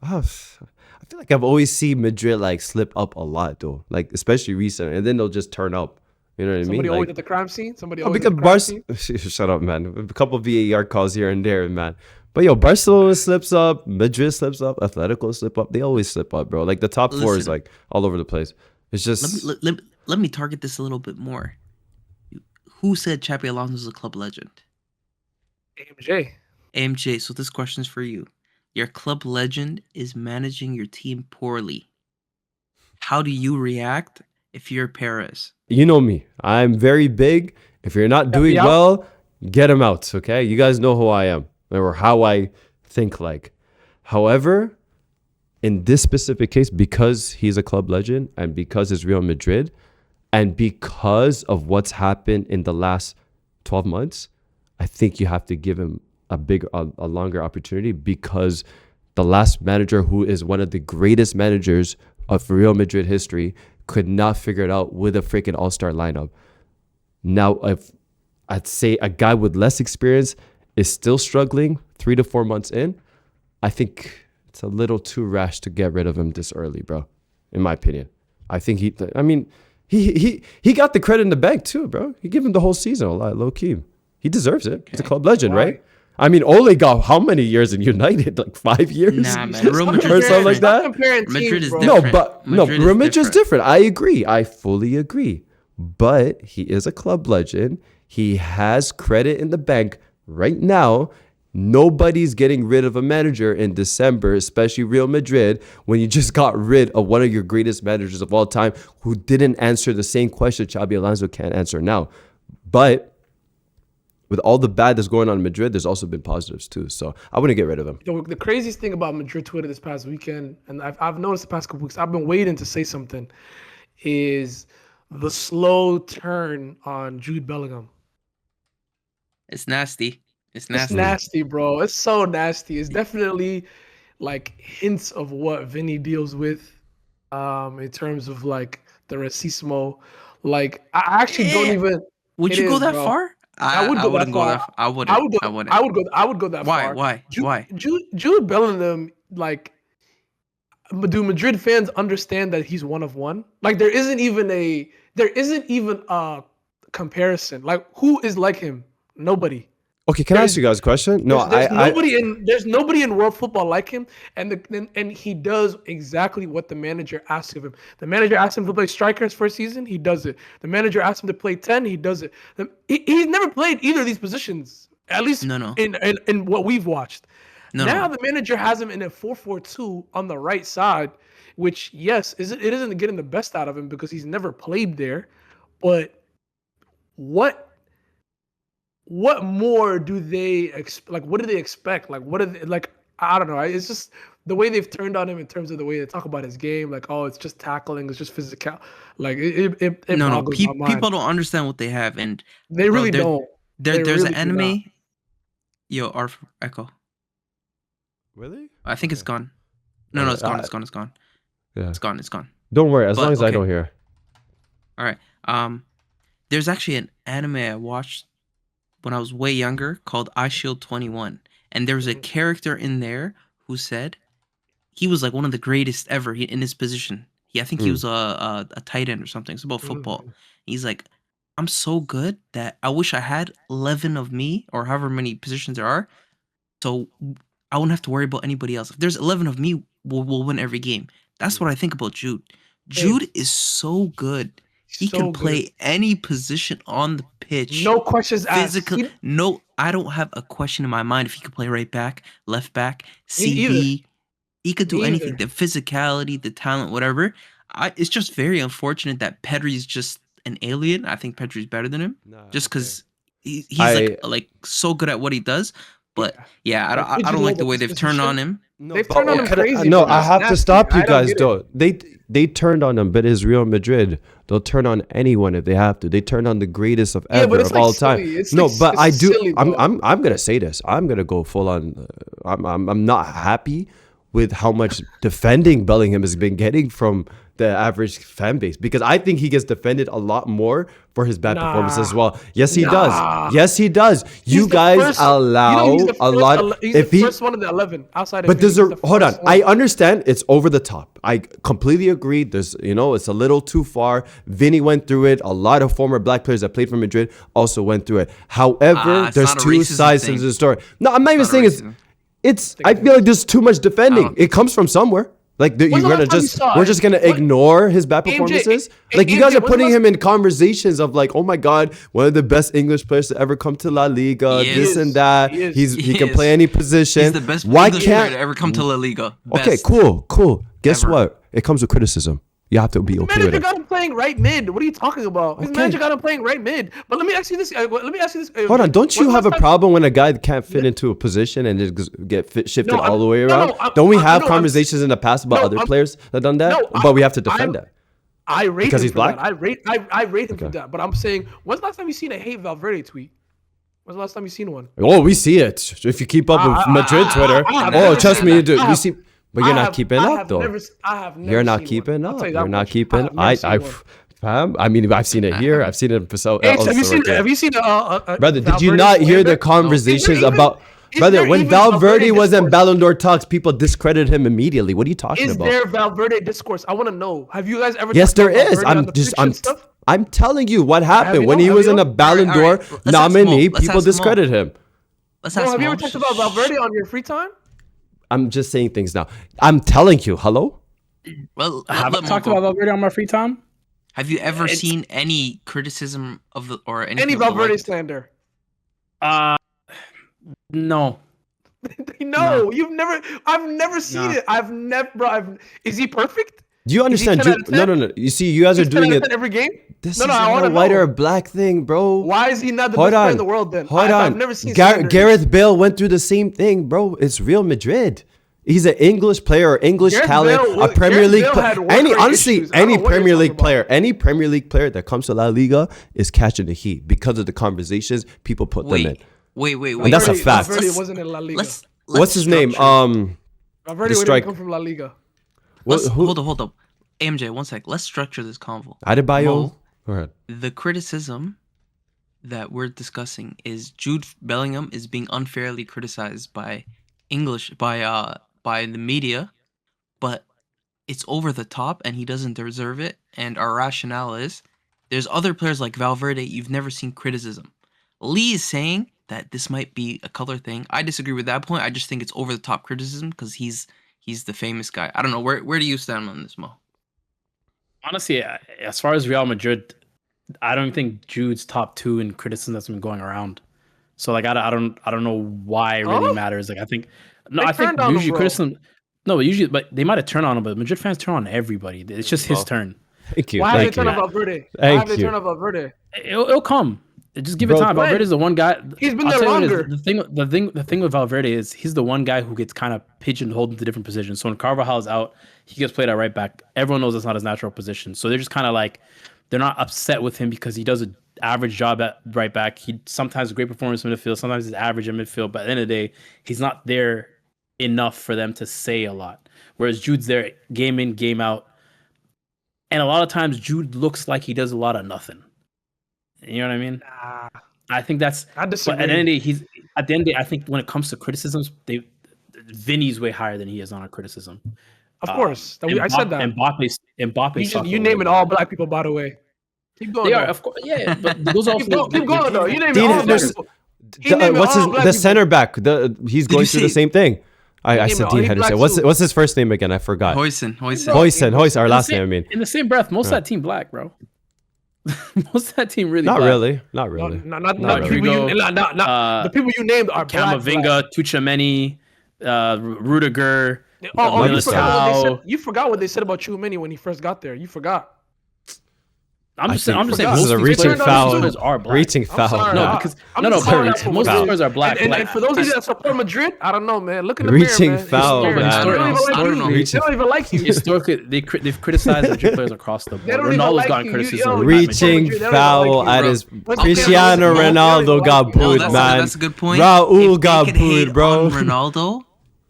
Oh, I feel like I've always seen Madrid like slip up a lot though, like especially recently, and then they'll just turn up. You know what I mean? Somebody always Like, at the crime scene. Somebody oh, always because at the crime scene. Shut up, man. A couple VAR calls here and there, man. But yo, Barcelona slips up, Madrid slips up, Atletico slip up. They always slip up, bro. Like the top 4 is Listen. like all over the place. It's just Let me target this a little bit more. Who said Xabi Alonso is a club legend? AMJ. AMJ, so this question is for you. Your club legend is managing your team poorly. How do you react if you're Perez? you know me. I'm very big. If you're not doing out. well, get him out. Okay, you guys know who I am or how I think. Like, however, in this specific case, because he's a club legend and because it's Real Madrid, and because of what's happened in the last 12 months, I think you have to give him a longer opportunity because the last manager, who is one of the greatest managers of Real Madrid history, could not figure it out with a freaking all-star lineup. Now, if I'd say a guy with less experience is still struggling 3 to 4 months in, I think it's a little too rash to get rid of him this early, bro. In my opinion, I think he got the credit in the bank too, bro. He gave him the whole season a lot, low key. He deserves it. He's a club legend, Why? right? I mean, Ole got how many years in United? Like 5 years? Nah, man. Real Stop Madrid Or something like is that? comparing Madrid teams, is bro. No, different. but Madrid is Real Madrid's different. different. I agree. I fully agree. But he is a club legend. He has credit in the bank right now. Nobody's getting rid of a manager in December, especially Real Madrid, when you just got rid of one of your greatest managers of all time who didn't answer the same question Xabi Alonso can't answer now. But with all the bad that's going on in Madrid, there's also been positives too. So I wouldn't get rid of him. The craziest thing about Madrid Twitter this past weekend, and I've noticed the past couple weeks, I've been waiting to say something, is the slow turn on Jude Bellingham. It's nasty. It's It's nasty. nasty, bro. It's so nasty. It's definitely like hints of what Vinny deals with in terms of like the racismo. Like I actually don't Eh, even would it you go is, that bro. far? I would I go that wouldn't go far. that far. I I wouldn't. would go I wouldn't. I would go that Why? far. Why? Why? Jude Bellingham, like, do Madrid fans understand that he's one of one? Like there isn't even a comparison. Like who is like him? Nobody. Okay, can I ask There's you guys a question? No, there's nobody in world football like him, and he does exactly what the manager asks of him. The manager asks him to play striker his first season, he does it. The manager asks him to play 10, he does it. He's never played either of these positions, at least No. in what we've watched. Now No. the manager has him in a 4-4-2 on the right side, which yes, it isn't getting the best out of him because he's never played there. But what what more do they like? What do they expect? Like, what are they, like? I don't know. It's just the way they've turned on him in terms of the way they talk about his game. Like, oh, it's just tackling, it's just physical. Like, it No. boggles my mind. People don't understand what they have, and They bro, really don't. They there's really an do not. anime. Yo, our echo. really? I think it's gone. No, Okay, it's gone. It's gone. It's gone. Yeah. It's gone. It's gone. Don't worry, as But, long as I okay. don't hear. All right. There's actually an anime I watched when I was way younger called I Shield 21, and there was a character in there who said he was like one of the greatest ever in his position. I think he was a tight end or something. It's about football. He's like, I'm so good that I wish I had 11 of me or however many positions there are, so I wouldn't have to worry about anybody else. If there's 11 of me, we'll win every game. That's what I think about Jude. Jude is so good. He So can good. play any position on the pitch. No questions asked. Physically, no, I don't have a question in my mind if he could play right back, left back, Me either. CB. He could do Me anything. either. The physicality, the talent, whatever. It's just very unfortunate that Pedri's just an alien. I think Pedri's better than him, just because he's like so good at what he does. But yeah, I don't like the way they've turned on him. No, They've turned on him crazy. No, bro. I It's have to nasty. stop you I don't guys get it. though. They turned on him, but it's Real Madrid. They'll turn on anyone if they have to. They turned on the greatest of Yeah, ever but it's of like all silly. time. It's No, like- but it's I do. silly, bro. I'm gonna say this. I'm gonna go full on. I'm not happy with how much defending Bellingham has been getting from the average fan base, because I think he gets defended a lot more for his bad performance as well. Yes, he does. Yes, he does. You He's the guys first- allow he's the a first lot. He's If the he first one of the 11 outside. but of there's Vinny. a He's the hold on. first one. I understand it's over the top. I completely agree. There's it's a little too far. Vinny went through it. A lot of former black players that played for Madrid also went through it. However, It's there's not a two racism sides thing. to the story. No, I'm not even not a saying it's racism. it's. I feel like there's too much defending. It comes from somewhere. Like When's you're the gonna last time you just saw we're it? just gonna What- ignore his bad AMJ, performances. A- Like you guys AMJ, are when's the putting last- him in conversations of like, oh my god, one of the best English players to ever come to La Liga, He this is. and that. He is. He He can is. play any position. He's the best Why English player can't to ever come to La Liga. Okay, Best. cool. Guess Ever. what? It comes with criticism. You have to be okay with Manager it. got him playing right mid. What are you talking about? His Okay. manager got him playing right mid. But let me ask you this. Hold on, don't you When's have the a last time- problem when a guy can't fit into a position and just shifted No, all the way no, around? I'm- Don't we I'm- have no, I'm- conversations in the past about no, other I'm- players that done that? No, But we have to defend I'm- that. I rate Because him he's for black? that. I rate him for Okay. that. But I'm saying, when's the last time you seen a hate Valverde tweet? When's the last time you seen one? Oh, we see it. If you keep up with Madrid Twitter, I have oh, never trust seen me, that. you do. I We have- see, but you're not keeping up though. I have never You're not seen keeping one. I'll up. tell you You're that not much. keeping. have never seen one. Fam, I mean, I've seen it here. I've seen it in Paso. Hey, have you seen? Have you seen? Brother, did you Valverde not hear the slander? conversations Is there even- about? is Brother, there when even Valverde was in discourse? Ballon d'Or talks, people discredited him immediately. What are you talking Is about? there Valverde discourse? I want to know. Have you guys ever? Yes, talked there about is. Valverde on I'm the just, prediction stuff? I'm telling you what happened you when not? he Have was you in a not? Ballon All d'Or right, let's ask Mo. nominee. Let's People ask Mo. discredit him. Let's Bro, ask have you Mo. ever talked about Valverde on your free time? I'm just saying things now. I'm telling you. Hello. Well, Have let I Mo talked go. about Valverde on my free time? Have you ever seen any criticism of the or anything Any of the Valverde like? slander? No. No, you've never. I've never seen No. it. I've never. Bro, is he perfect? Do you understand? 10 out of No, 10? no. You see, you guys are He's 10 doing out of it. 10 every game. This No, is no, I not wanna a white or know. a black thing, bro. Why is he not the Hold best player on. in the world then? Hold on. I've never seen slander. Gareth Bale went through the same thing, bro. It's Real Madrid. He's an English player or English Gareth talent, Bale- a Premier Gareth League Bale player. had work Any rate honestly, issues. I don't any know what you're Premier talking League about. player, any Premier League player that comes to La Liga is catching the heat because of the conversations people put them in. Wait. And that's a fact. Valverde wasn't in La Liga. Let's What's his name? structure- Valverde the didn't strike. come from La Liga. Hold up. AMJ, one sec. Let's structure this convo. Adebayo. Mo, Go ahead. the criticism that we're discussing is Jude Bellingham is being unfairly criticized by the media, but it's over the top and he doesn't deserve it. And our rationale is there's other players like Valverde you've never seen criticism. Lee is saying that this might be a color thing. I disagree with that point. I just think it's over the top criticism because he's the famous guy. I don't know. Where do you stand on this, Mo? Honestly, as far as Real Madrid, I don't think Jude's top 2 in criticism that's been going around. So like I don't know why it really matters. Like I think I think turned on him, usually bro. criticism. No, but usually, but they might have turned on him. But Madrid fans turn on everybody. It's just his turn. Thank you. Why have they Thank turned you. on Valverde? Why Thank have they you. turned on Valverde? It'll come. Just give it Bro, time. when? Valverde's the one guy. He's been I'll there tell you what longer. it is, the thing with Valverde is he's the one guy who gets kind of pigeonholed into different positions. So when Carvajal's out, he gets played at right back. Everyone knows that's not his natural position. So they're just kind of like they're not upset with him because he does an average job at right back. He sometimes a great performance in midfield, sometimes he's average in midfield. But at the end of the day, he's not there enough for them to say a lot. Whereas Jude's there game in, game out. And a lot of times Jude looks like he does a lot of nothing. You know what I mean? Nah, I think that's. I But disagree. at the end of the day, at the end of the day, I think when it comes to criticisms, Vinny's way higher than he is on our criticism. Of course. I said that. Mbappe's You naming all black people, by the way. Keep going. They are, though. of course, yeah. But those also Keep going though. You naming Dean, all black there's- people. He naming what's all his black the people. center back? He's going you through the say- same thing. I He said named Dean all Henderson. black too. What's his first name again? I forgot. Hoyson. Hoyson. Our last name. I mean, in the same breath, most of that team black, bro. Most of that team really not black. really. Not really. Not really. people you, Rodrigo, not the people you named are black. Camavinga, Tuchemeni, Rudiger. Oh, Militao. you forgot what they said about Chouameni when he first got there. You forgot. I'm just saying. this Most is of a these reaching players foul. are black. Reaching I'm foul. sorry. No, I- because I'm no, just but calling out for most of these Madrid. players are black. And Like, for those of you that support Madrid, I don't know, man. Look in the Reaching mirror, man. foul, They man. don't even like you. They Reaching- don't even like you. historically, they've criticized Madrid players across the board. They don't even Ronaldo's like gotten you. criticism. Yo, with Reaching Madrid, they don't foul even like at you, his bro. Cristiano Okay, Ronaldo got no, booed, that's man. a good point. Raul If got they can hate booed, bro. on Ronaldo,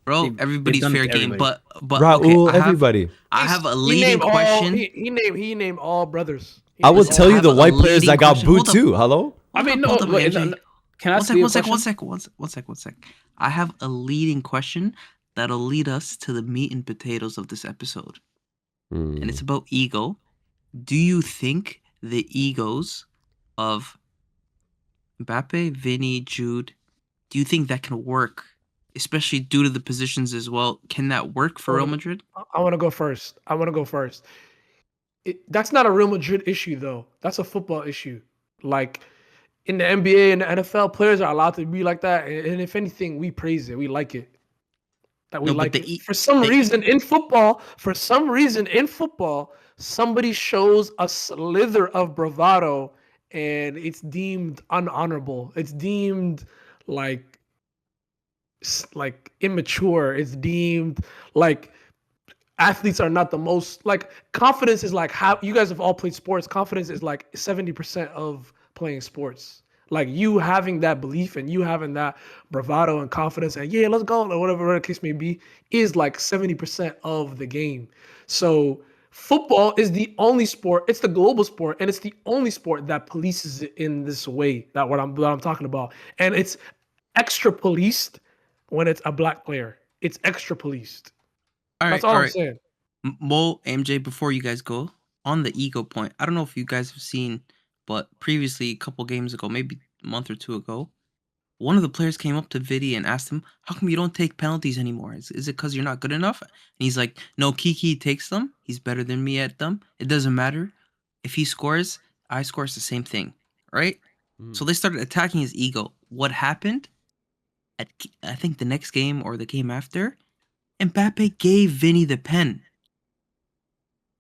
bro, They've everybody's done it fair to game. everybody. But Raul, okay, everybody. I have a He leading named all. question. He named all brothers. He I will named tell all. you have the a white players that leading got question. booed Hold up. too. Hello. I mean, no. Hold up, Wait, AJ. can I ask you a question? One sec. I have a leading question that'll lead us to the meat and potatoes of this episode. And it's about ego. Do you think the egos of Mbappe, Vinny, Jude, do you think that can work, especially due to the positions as well? Can that work for Real Madrid? I want to go first. That's not a Real Madrid issue, though. That's a football issue. Like in the NBA and the NFL, players are allowed to be like that. And if anything, we praise it. We like it. That we No, but like the it. For some reason in football, somebody shows a slither of bravado and it's deemed unhonorable. It's deemed like immature. It's deemed like athletes are not the most like confidence is like how you guys have all played sports. Confidence is like 70% of playing sports. Like you having that belief and you having that bravado and confidence and yeah, let's go or whatever the case may be is like 70% of the game. So football is the only sport. It's the global sport and it's the only sport that polices it in this way. That what I'm talking about. And it's extra policed when it's a black player. It's extra policed. That's all I'm saying. Mo, MJ, before you guys go, on the ego point, I don't know if you guys have seen, but previously, a couple games ago, maybe a month or two ago, one of the players came up to Vidi and asked him, how come you don't take penalties anymore? Is it because you're not good enough? And he's like, no, Kiki takes them. He's better than me at them. It doesn't matter. If he scores, I score. It's the same thing, right? So they started attacking his ego. What happened? I think the next game or the game after, Mbappe gave Vinny the pen.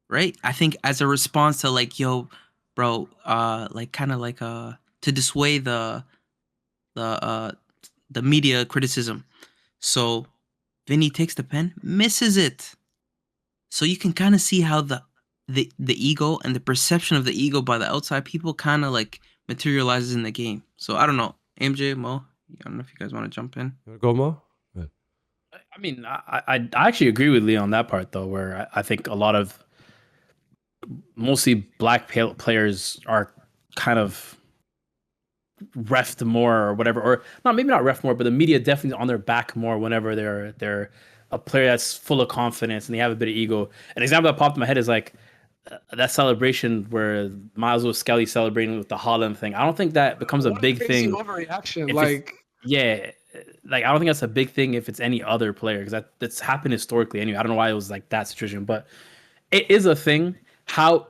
Right? I think as a response to like, yo, bro, like kind of like to dissuade the media criticism. So Vinny takes the pen, misses it. So you can kind of see how the ego and the perception of the ego by the outside people kind of like materializes in the game. So I don't know, MJ, Mo, I don't know if you guys want to jump in. Go, Mo? I mean, I actually agree with Leo on that part though, where I think a lot of mostly black players are kind of refed more or whatever, or not, maybe not ref more, but the media definitely on their back more whenever they're a player that's full of confidence and they have a bit of ego. An example that popped in my head is like that celebration where Miles was Skelly celebrating with the Holland thing. I don't think that becomes a big thing. Overreaction, yeah, like I don't think that's a big thing if it's any other player, because that's happened historically anyway. I don't know why it was like that situation, but it is a thing. How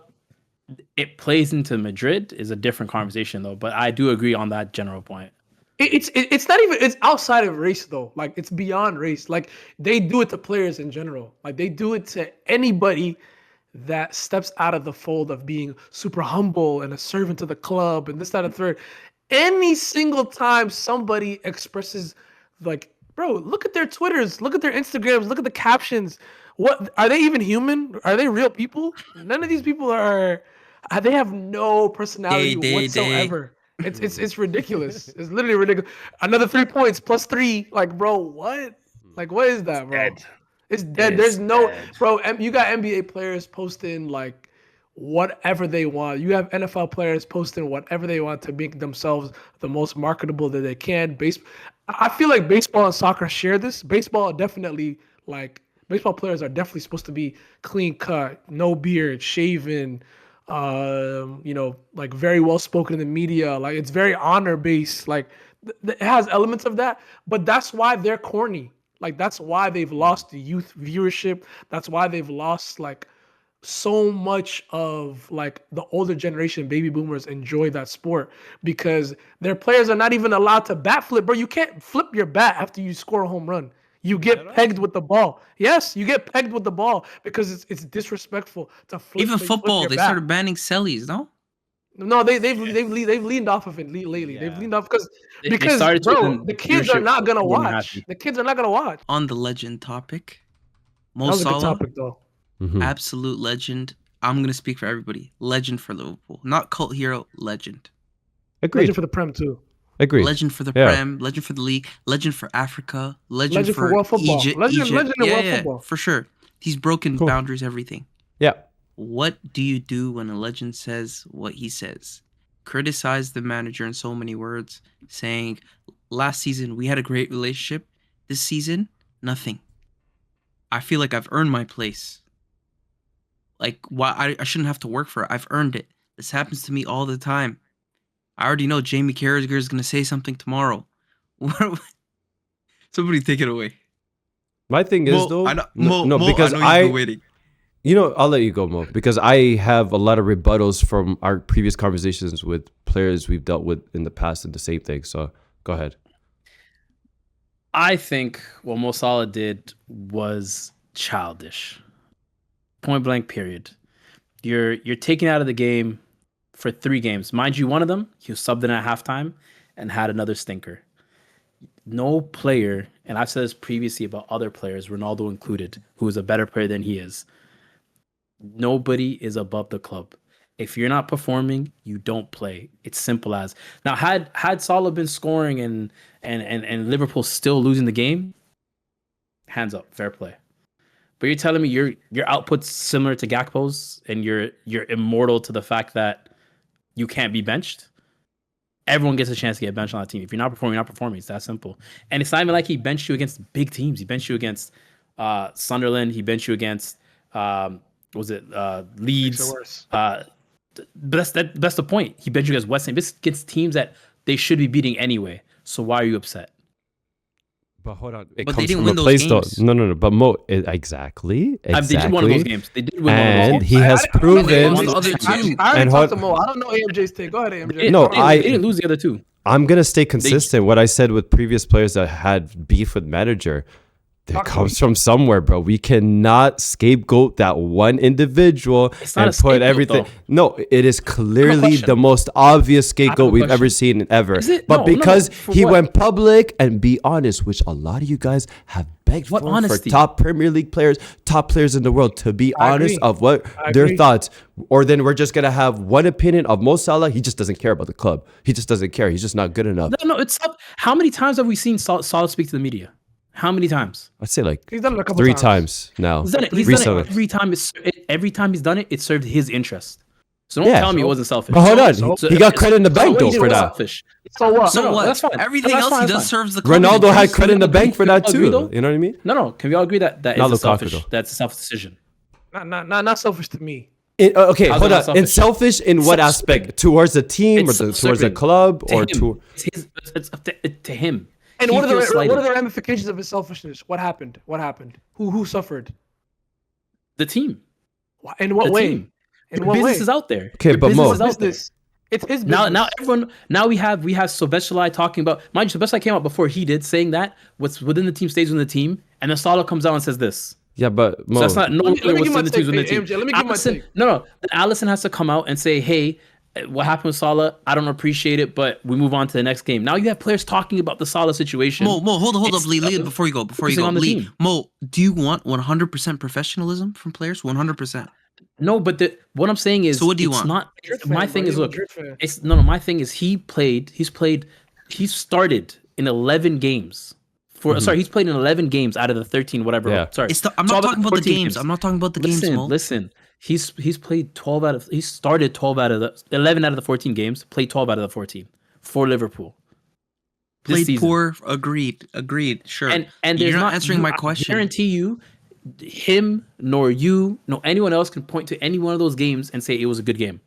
it plays into Madrid is a different conversation though. But I do agree on that general point. It's not even, it's outside of race though. Like it's beyond race. Like they do it to players in general. Like they do it to anybody that steps out of the fold of being super humble and a servant to the club and this, that, and third. Any single time somebody expresses like, bro, look at their Twitters, look at their Instagrams, look at the captions. What are they even human? Are they real people? None of these people are. They have no personality whatsoever. It's ridiculous. It's literally ridiculous. Another 3 points plus 3. Like, bro, what? Like, what is that, bro? It's dead. There's no, bro. You got NBA players posting like whatever they want. You have NFL players posting whatever they want to make themselves the most marketable that they can. I feel like baseball and soccer share this. Baseball definitely, like, baseball players are definitely supposed to be clean cut, no beard, shaven, like very well spoken in the media. Like it's very honor based. Like it has elements of that, but that's why they're corny. Like that's why they've lost the youth viewership. That's why they've lost like so much of like the older generation baby boomers enjoy that sport because their players are not even allowed to bat flip, bro. You can't flip your bat after you score a home run. You get pegged with the ball. Yes, you get pegged with the ball because it's disrespectful to flip. Even football, they started banning sellies, no? No, they've leaned off of it lately. Yeah. They've leaned off because bro, the kids are not gonna watch. The kids are not gonna watch. On the legend topic, Mo Salah, a good topic though. Absolute legend. I'm gonna speak for everybody. Legend for Liverpool, not cult hero. Legend. Agreed. Legend for the Prem too. Agreed. Legend for the Prem, legend for the league, legend for Africa, legend for world football. Egypt. Legend in world football. For sure. He's broken boundaries, everything. Yeah. What do you do when a legend says what he says? Criticize the manager in so many words, saying, last season we had a great relationship. This season, nothing. I feel like I've earned my place. Like, why I shouldn't have to work for it. I've earned it. This happens to me all the time. I already know Jamie Carragher is going to say something tomorrow. Somebody take it away. My thing is, though... because I've been waiting. You know, I'll let you go, Mo, because I have a lot of rebuttals from our previous conversations with players we've dealt with in the past and the same thing. So, go ahead. I think what Mo Salah did was childish. Point blank, period. You're taken out of the game for 3 games. Mind you, one of them, he was subbed in at halftime and had another stinker. No player, and I've said this previously about other players, Ronaldo included, who is a better player than he is. Nobody is above the club. If you're not performing, you don't play. It's simple as. Now, had Salah been scoring and Liverpool still losing the game, hands up, fair play. But you're telling me your output's similar to Gakpo's and you're immortal to the fact that you can't be benched? Everyone gets a chance to get benched on that team. If you're not performing, you're not performing. It's that simple. And it's not even like he benched you against big teams. He benched you against Sunderland. He benched you against Leeds. But that's the point. He benched you against West Ham. This gets teams that they should be beating anyway. So why are you upset? But hold on. But they didn't win those games. No. But Mo, exactly. They did one of those games. They did win one of those games. And he has proven. I already talked to Mo. I don't know AMJ's take. Go ahead, AMJ. No, they didn't lose the other 2. I'm gonna stay consistent. What I said with previous players that had beef with manager, That comes from somewhere, bro. We cannot scapegoat that one individual It's not and a scapegoat, put everything. though. No, it is clearly question. the most obvious scapegoat we've question. ever seen ever. Is it? But No, because for he what? went public and be honest, which a lot of you guys have begged What for honesty? top Premier League players, top players in the world, to be I honest agree. of what I their agree. thoughts. Or then we're just gonna have one opinion of Mo Salah. He just doesn't care about the club. He just doesn't care. He's just not good enough. No, it's up. How many times have we seen Salah speak to the media? How many times? I'd say like He's done it a couple 3 times. times now. He's done it. He's recently. done it every time. Every time he's done it, it served his interest. So don't Yeah. tell me it wasn't selfish. But hold on, So- he got credit in the bank what though he did for was that. selfish. So what? So No, what? that's fine. Everything That's else fine, he that's does fine. serves the club. Ronaldo had Can credit in the bank for that we agree, too. though? You know what I mean? No. Can we all agree that Not is a Lukaku, selfish? though. That's a selfish decision. Not selfish to me. Okay, How's hold that on. not In selfish in what Self-serving. aspect? Towards the team or It's towards the self-serving. club To or him. to? It's up to him. And He what are feels the slighted. ramifications of his selfishness? What happened? Who suffered? The team? In what The way? team. In Your what business way? is out there. Okay, Your but business Mo- is out there. Business. It's his business. Now everyone. Now we have Sobeschalai talking about. Mind you, Sobeschalai came out before he did, saying that what's within the team stays within the team, and then Salah comes out and says this. Yeah, but Mo, So that's not no Let me longer give what's my in the take, teams within the team. AMJ, let me give my Allison, take. no. Then Allison has to come out and say, "Hey, what happened with Salah? I don't appreciate it, but we move on to the next game." Now you have players talking about the Salah situation. Mo, hold up, Instead Lee, of before you go, focusing on the Lee. team. Mo, do you want 100% professionalism from players? 100%. No, but what I'm saying is, So what do you it's want? not. Madrid My fan, thing bro. is, He's a look, Madrid fan. it's no. My thing is, he started in 11 games. Sorry, he's played in 11 games out of the 13, whatever. Yeah. Sorry, I'm 12 not out talking of about the 14 games. I'm not talking about the games, Mo. Listen. He's played 12 out of. He started 12 out of the 11 out of the 14 games. Played 12 out of the 14 for Liverpool. This Played season. poor. Agreed. Sure. And you're there's not answering my question. I guarantee you, him nor you nor anyone else can point to any one of those games and say it was a good game.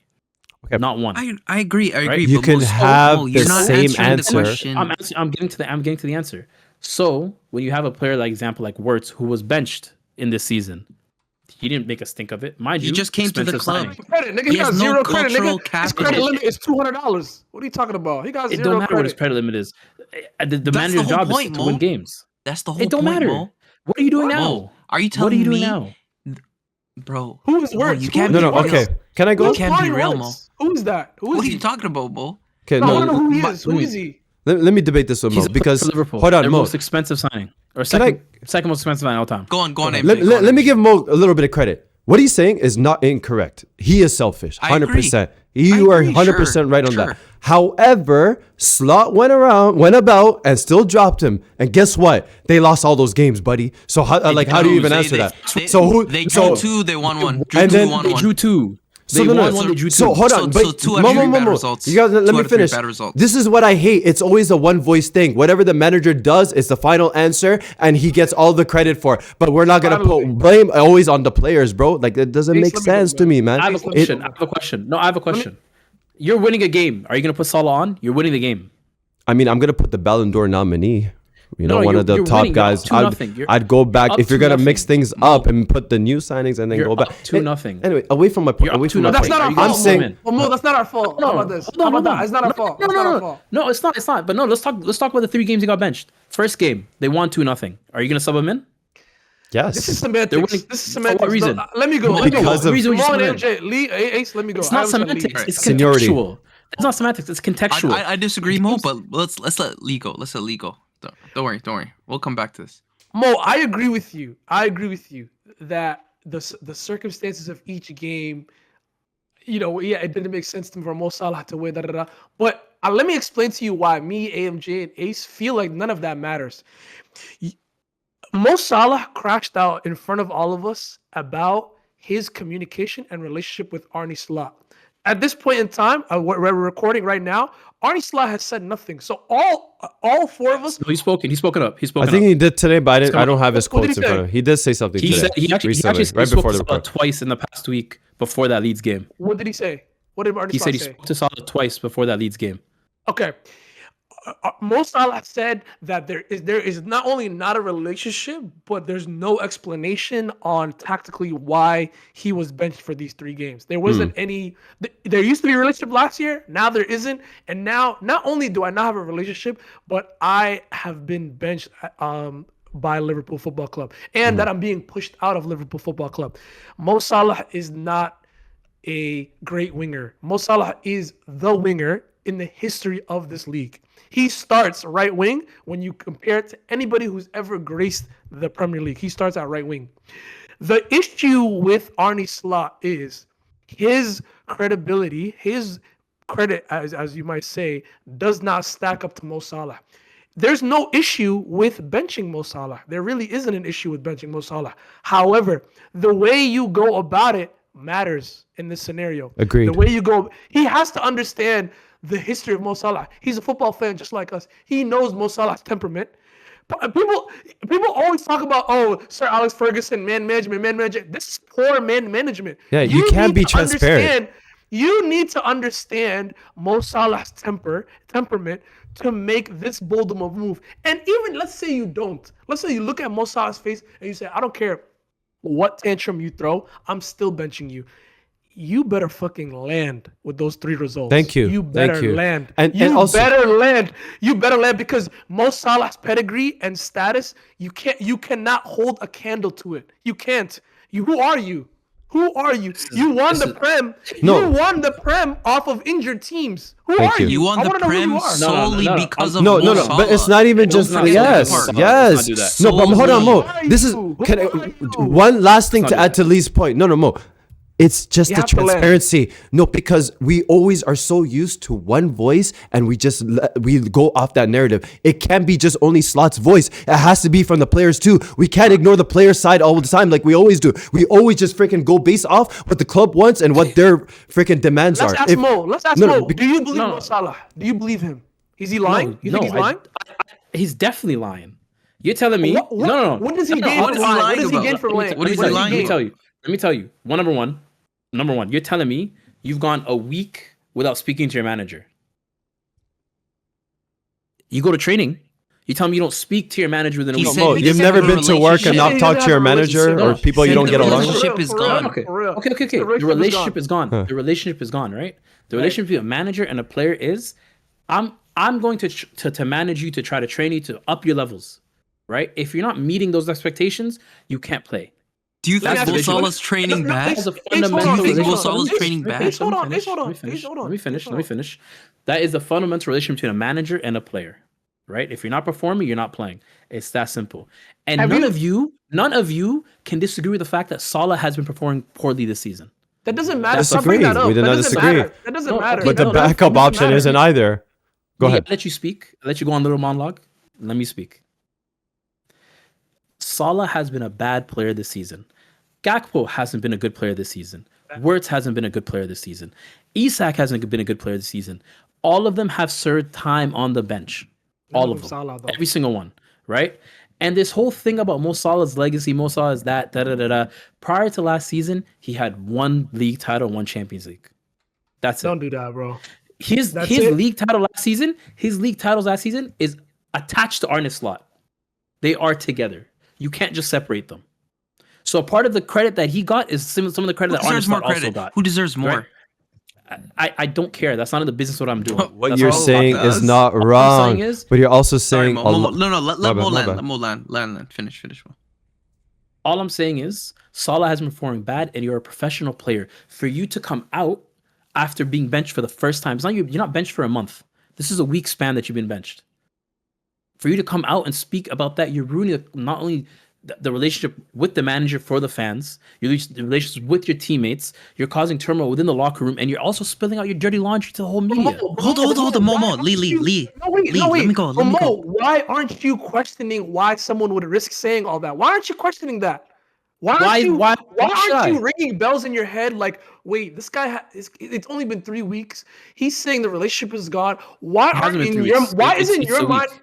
Okay. Not one. I agree. You but can Mo, have Mo, the you're not same answering answer. The question. I'm getting to the answer. So when you have a player like example like Wirtz who was benched in this season, he didn't make us think of it. Mind He you, just came to the expensive club. signing. Credit, nigga. He He got has no zero credit, cultural nigga. His capital. credit limit is $200. What are you talking about? He got It zero don't matter what his credit. credit limit is. The That's manager's the whole job point, is to Mo. win games. That's the whole It don't point, matter. Mo. What are you doing now? Mo, are you telling What are you doing me, now? bro? Who is Mo, Wirtz? you can't Who be is No, real. okay. Can I go? You can't be Marty real, Wirtz? Who is that? Who What is are he? you talking about, Mo? Okay, No, I no. want to know who he my- is. Who is he? Let me debate this with He's Mo a player because for Liverpool. hold on, Their Mo. most expensive signing, or Can I- second most expensive signing all time. Go on, Let, MJ, go on, let me MJ. give Mo a little bit of credit. What he's saying is not incorrect. He is selfish, I agree. 100%. You are agree, 100% right on sure. that. However, Slot went about and still dropped him. And guess what? They lost all those games, buddy. So how do you even answer that? So who? They so drew two, they won one. Drew and two, then won They one. drew two. They no, no, won no. one. They drew two. So hold on, So but two out of three bad results. You guys, let Two me out of three finish. bad results. This is what I hate. It's always a one voice thing. Whatever the manager does is the final answer, and he gets all the credit for it. But we're not gonna Finally. put blame always on the players, bro. Like it doesn't Ace, make let me go, sense to man. me, man. I have a It- question. I have a question. No, I have a question. You're winning a game. Are you gonna put Salah on? You're winning the game. I mean, I'm gonna put the Ballon d'Or nominee. You know, No, one of the you're top winning. You're guys. up 2-0. You're I'd go back up if you're gonna mix 2-0. things up and put the new signings and then You're go back. up 2-0. Anyway, away from my point. You're up Away from my 2-0. That's point. not our Are you fault. gonna I'm saying- win? Mo, that's not our fault. How about this? How about that? It's not our fault. That's not our fault. No, it's not. It's not. But no, let's talk about the 3 games he got benched. First game, they won 2-0. Are you gonna sub him in? Yes. This is They're semantics. winning- This is for semantics. what reason? No, let me go. No, Let me go. because of- reason we Come on, just MJ. Lee, Ace, let me go. It's I not was gonna semantics. leave. It's Seniority. contextual. It's not semantics. It's contextual. I disagree, Mo, but let's let Lee go. Let's let Lee go. Don't worry. We'll come back to this. Mo, I agree with you. That the circumstances of each game, yeah, it didn't make sense to me for Mo Salah to win. But let me explain to you why me, AMJ, and Ace feel like none of that matters. Mo Salah crashed out in front of all of us about his communication and relationship with Arne Slot. At this point in time, we're recording right now. Arne Slot has said nothing. So all 4 of us. No, he's spoken. He's spoken up. He's I spoken think up. he did today, but I don't have his What did quotes he in front say? of him. He did say something He today. said he actually recently, spoke right to before the Salah report. twice in the past week before that Leeds game. What did he say? What did Arne He Slot said he say? spoke to Salah twice before that Leeds game. Okay. Mo Salah said that there is not only not a relationship, but there's no explanation on tactically why he was benched for these 3 games. There wasn't any. There used to be a relationship last year. Now there isn't. And now, not only do I not have a relationship, but I have been benched by Liverpool Football Club and that I'm being pushed out of Liverpool Football Club. Mo Salah is not a great winger. Mo Salah is the winger in the history of this league. He starts right wing when you compare it to anybody who's ever graced the Premier League. He starts at right wing. The issue with Arne Slot is his credibility, his credit, as you might say, does not stack up to Mo Salah. There's no issue with benching Mo Salah. There really isn't an issue with benching Mo Salah. However, the way you go about it matters in this scenario. Agreed. The way you go, he has to understand the history of Mo Salah. He's a football fan just like us. He knows Mo Salah's temperament. But people always talk about, oh, Sir Alex Ferguson, man management. This is poor man management. Yeah, you can't be transparent. You need to understand Mo Salah's temperament to make this bold of a move. And even let's say you don't. Let's say you look at Mo Salah's face and you say, I don't care what tantrum you throw, I'm still benching you. You better fucking land with those 3 results. Thank you. You better Thank you. land. And You also, better land. You better land because Mo Salah's pedigree and status, you cannot hold a candle to it. You can't. Who are you? Who are you? You won the Prem. No. You won the Prem off of injured teams. Who Thank are you. you? You won I the wanna know who you Prem are. solely No. because of no, Mo but Salah. it's not even just not yes, do that. yes. Let's not do that. No, but hold on, Mo. Who are This is you? Who can I, are you? one last thing Let's to not add do to Lee's point. No, Mo. It's just You the have to land. transparency. No, because we always are so used to one voice and we go off that narrative. It can't be just only Slot's voice. It has to be from the players too. We can't ignore the player side all the time like we always do. We always just freaking go based off what the club wants and what their freaking demands Let's are. ask Mo. Let's ask no, Mo. no, Do you believe no. Mo Salah? Do you believe him? Is he lying? You think he's lying? He's definitely lying. You're telling me? What- No. what does he No, gain no, from is he lying? What lying does he about? gain from lying? What is he lying Let about? me tell you. Number one, you're telling me you've gone a week without speaking to your manager. You go to training. You tell me you don't speak to your manager within a He week. said Mo, he you've said never the been to work and relationship- not He talk doesn't to your have a manager relationship. or people you Said don't the get along with? relationship is gone. Okay. For real. Okay. The relationship is gone. The relationship is gone, right? The relationship between a manager and a player is, I'm going to manage you, to try to train you to up your levels, right? If you're not meeting those expectations, you can't play. Do you Let think me Mo ask you- Salah's training bad? That's a Do fundamental you think Mo relationship. Salah's training Let me bad? finish, Hold on, let me finish, hold on, let me finish, hold on, let me finish, hold let me on. finish. That is the fundamental relationship between a manager and a player, right? If you're not performing, you're not playing. It's that simple. And Have none you- of you can disagree with the fact that Salah has been performing poorly this season. That doesn't matter. Disagree. Stop bringing that up. We did That not doesn't disagree. matter. That doesn't No, matter. But the No, backup that doesn't option matter. isn't either. Go Yeah, ahead. I let you speak. I let you go on a little monologue. Let me speak. Salah has been a bad player this season. Gakpo hasn't been a good player this season. Wirtz hasn't been a good player this season. Isak hasn't been a good player this season. All of them have served time on the bench. All of them. Salah, though. Every single one, right? And this whole thing about Mo Salah's legacy, Mo Salah is that, Prior to last season, he had 1 league title, 1 Champions League. That's it. Don't do that, bro. His That's his it? league title last season, his league titles last season is attached to Arne Slot. They are together. You can't just separate them. So a part of the credit that he got is some of the credit Who that Arne deserves more Slot also credit? got. Who deserves more? Right? I don't care. That's none of the business what I'm doing. What That's you're all I'm saying talking about. is not All I'm wrong, saying is- but you're also Sorry, saying Mo. a lo- No, let My Mo bad, my land. bad. Let Mo land. Finish. Mo. All I'm saying is Salah has been performing bad, and you're a professional player. For you to come out after being benched for the first time, it's not you're not benched for a month. This is a week span that you've been benched. For you to come out and speak about that, you're ruining not only the relationship with the manager for the fans, the relationship with your teammates, you're causing turmoil within the locker room, and you're also spilling out your dirty laundry to the whole media. Hold on, Mo. Lee. No, wait. Let me go. But Mo, why aren't you questioning why someone would risk saying all that? Why aren't you questioning that? Why Why should aren't you I? ringing bells in your head like, wait, this guy it's only been 3 weeks. He's saying the relationship is gone. Why It hasn't aren't been in 3 your weeks. why It's isn't a your mind week.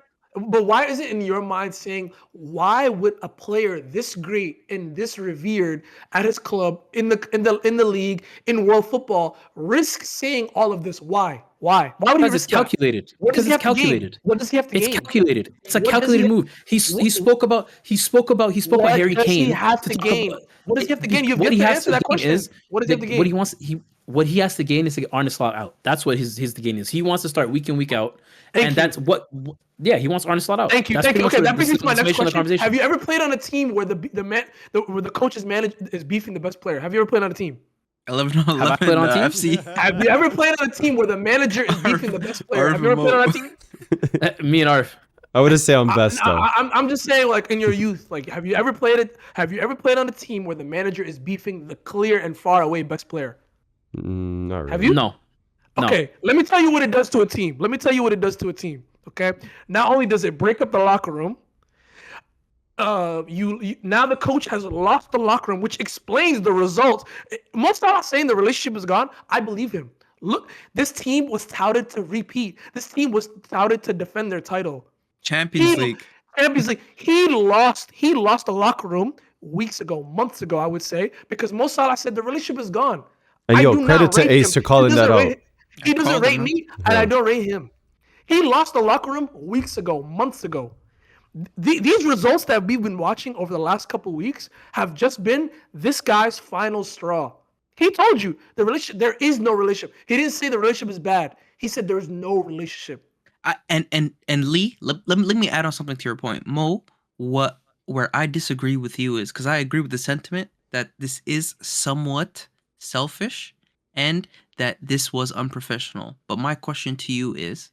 but why is it in your mind saying why would a player this great and this revered at his club in the league in world football risk saying all of this? Why? Why would he Because it's risk that? calculated. What does Because he it's have to gain? calculated. What does he have to It's gain? calculated. It's a What does calculated he- move. He spoke about What Harry does Kane. he have to talk gain? about- What does he have to gain? You have What yet he to has answer that gain question. is What does he have to gain? What he what he has to gain is to get Arne Slot out. That's what his gain is. He wants to start week in, week out. That's what he wants Arne Slot out. Thank you. That's Thank you. pretty Okay, much that brings me to my next summation of the question. conversation. Have you ever played on a team where where the coach's manager is beefing the best player? Have you ever played on a team? 11 on 11 Have I played on teams? FC. Have you ever played on a team where the manager is beefing the best player? Have you ever played on a team? Me and Arf. I wouldn't say I'm best though. I'm just saying, like in your youth, like have you ever played on a team where the manager is beefing the clear and far away best player? Not really. Have you? No. Okay, let me tell you what it does to a team. Okay, not only does it break up the locker room, you now the coach has lost the locker room, which explains the results. Mo Salah saying the relationship is gone, I believe him. Look, this team was touted to repeat. This team was touted to defend their title. Champions League. He lost the locker room weeks ago, months ago, I would say, because Mo Salah said the relationship is gone. And I yo, do credit not to rate Ace him. for calling that out. He doesn't called rate him. me, and I don't rate him. He lost the locker room weeks ago, months ago. These results that we've been watching over the last couple weeks have just been this guy's final straw. He told you there is no relationship. He didn't say the relationship is bad. He said there is no relationship. And Lee, let me add on something to your point. Mo, where I disagree with you is because I agree with the sentiment that this is somewhat selfish and that this was unprofessional. But my question to you is,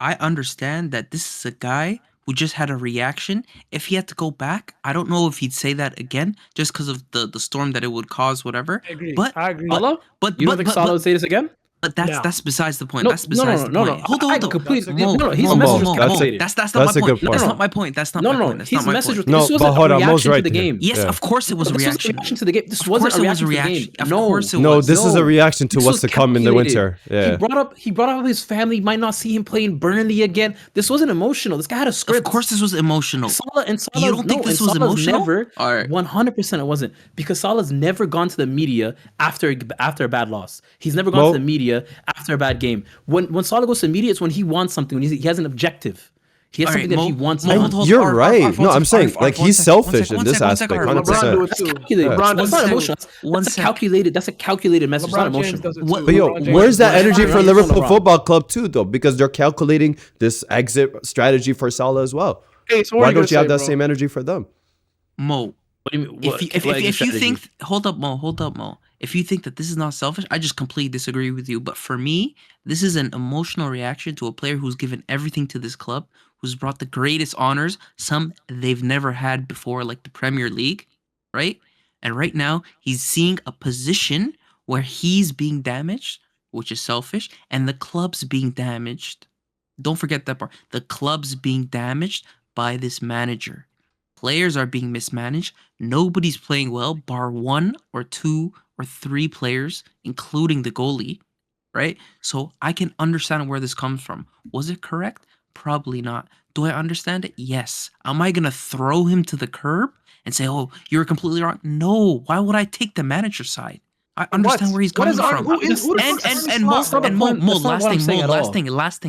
I understand that this is a guy who just had a reaction. If he had to go back, I don't know if he'd say that again just because of the storm that it would cause, whatever. I agree. But I agree. Salah? You don't think Salah would say this again? But that's besides the point. No, That's besides the point. Hold on. His Mo, message was that's calculated. That's not That's my a good point. That's point. not my point. That's not No, my no, point. That's his not my message point. was No, this but wasn't hold a on, Mo's reaction right to the there. game. Yes, Yeah. of course it was a This was a reaction. reaction to the game. This Of wasn't course a it was reaction a to the game. reaction. Of No, course it No, was. this is a reaction to This what's was to come in the calculated. winter. Yeah. He brought up his family might not see him playing Burnley again. This wasn't emotional. This guy had a Of script. course this was emotional. Salah You don't think this was emotional? Never, All right. 100% it wasn't, because Salah's never gone to the media after a bad loss. He's never gone Well- to the media after a bad game. When Salah goes to the media, it's when he wants something. When he has an objective. He has All right, something that he Mo- wants. Mo, to hold- do. hold- You're Arf, right. Arf, No, one I'm sec, saying Arf, like one he's sec, one selfish sec, in one this sec, one aspect. sec, Arf. 100%. That's calculated. LeBron That's does not it too. emotional. One That's a sec. calculated. That's a calculated message. It's not LeBron James emotional. does it What- too. But yo, LeBron James where's that does it. energy for LeBron. Liverpool LeBron. Football Club too, though? Because they're calculating this exit strategy for Salah as well. Hey, so what Why are you don't gonna you have say, that bro? same energy for them? Mo, What do you mean? if you think, hold up, Mo. If you think that this is not selfish, I just completely disagree with you. But for me, this is an emotional reaction to a player who's given everything to this club, who's brought the greatest honors, some they've never had before, like the Premier League, right? And right now, he's seeing a position where he's being damaged, which is selfish, and the club's being damaged. Don't forget that part. The club's being damaged by this manager. Players are being mismanaged. Nobody's playing well, bar 1 or 2 or 3 players, including the goalie, right? So I can understand where this comes from. Was it correct? Probably not. Do I understand it? Yes. Am I going to throw him to the curb and say, oh, you're completely wrong? No. Why would I take the manager's side? I understand where he's What coming is Arne- from. who is- who the And fuck is and Arne Mo, Slot, bro? and Mo, That's not what I'm saying at all.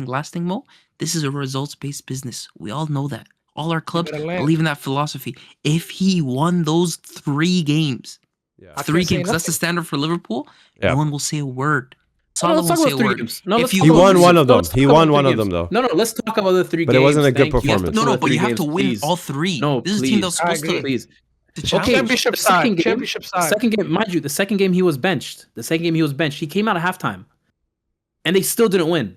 last thing, Mo. This is a results-based business. We all know that. All our clubs better land. believe in that philosophy. If he won those 3 games, Yeah. I 3 can't say games, that's the nothing. standard for Liverpool. Yeah. No one will say a word. No, Salah let's won't talk say a about 3 word. games. No, If let's you talk He about won three one games. of No, them. let's talk He about won three one of games. them, though. No, let's talk about the 3 But it games. wasn't a good Thank you. performance. No, but you have Three to games, win please. all 3. No, This is a team that was please. supposed to Please. challenge. Okay, Championship the second side. game- Championship The side. second game, mind you, the second game he was benched. He came out at halftime, and they still didn't win.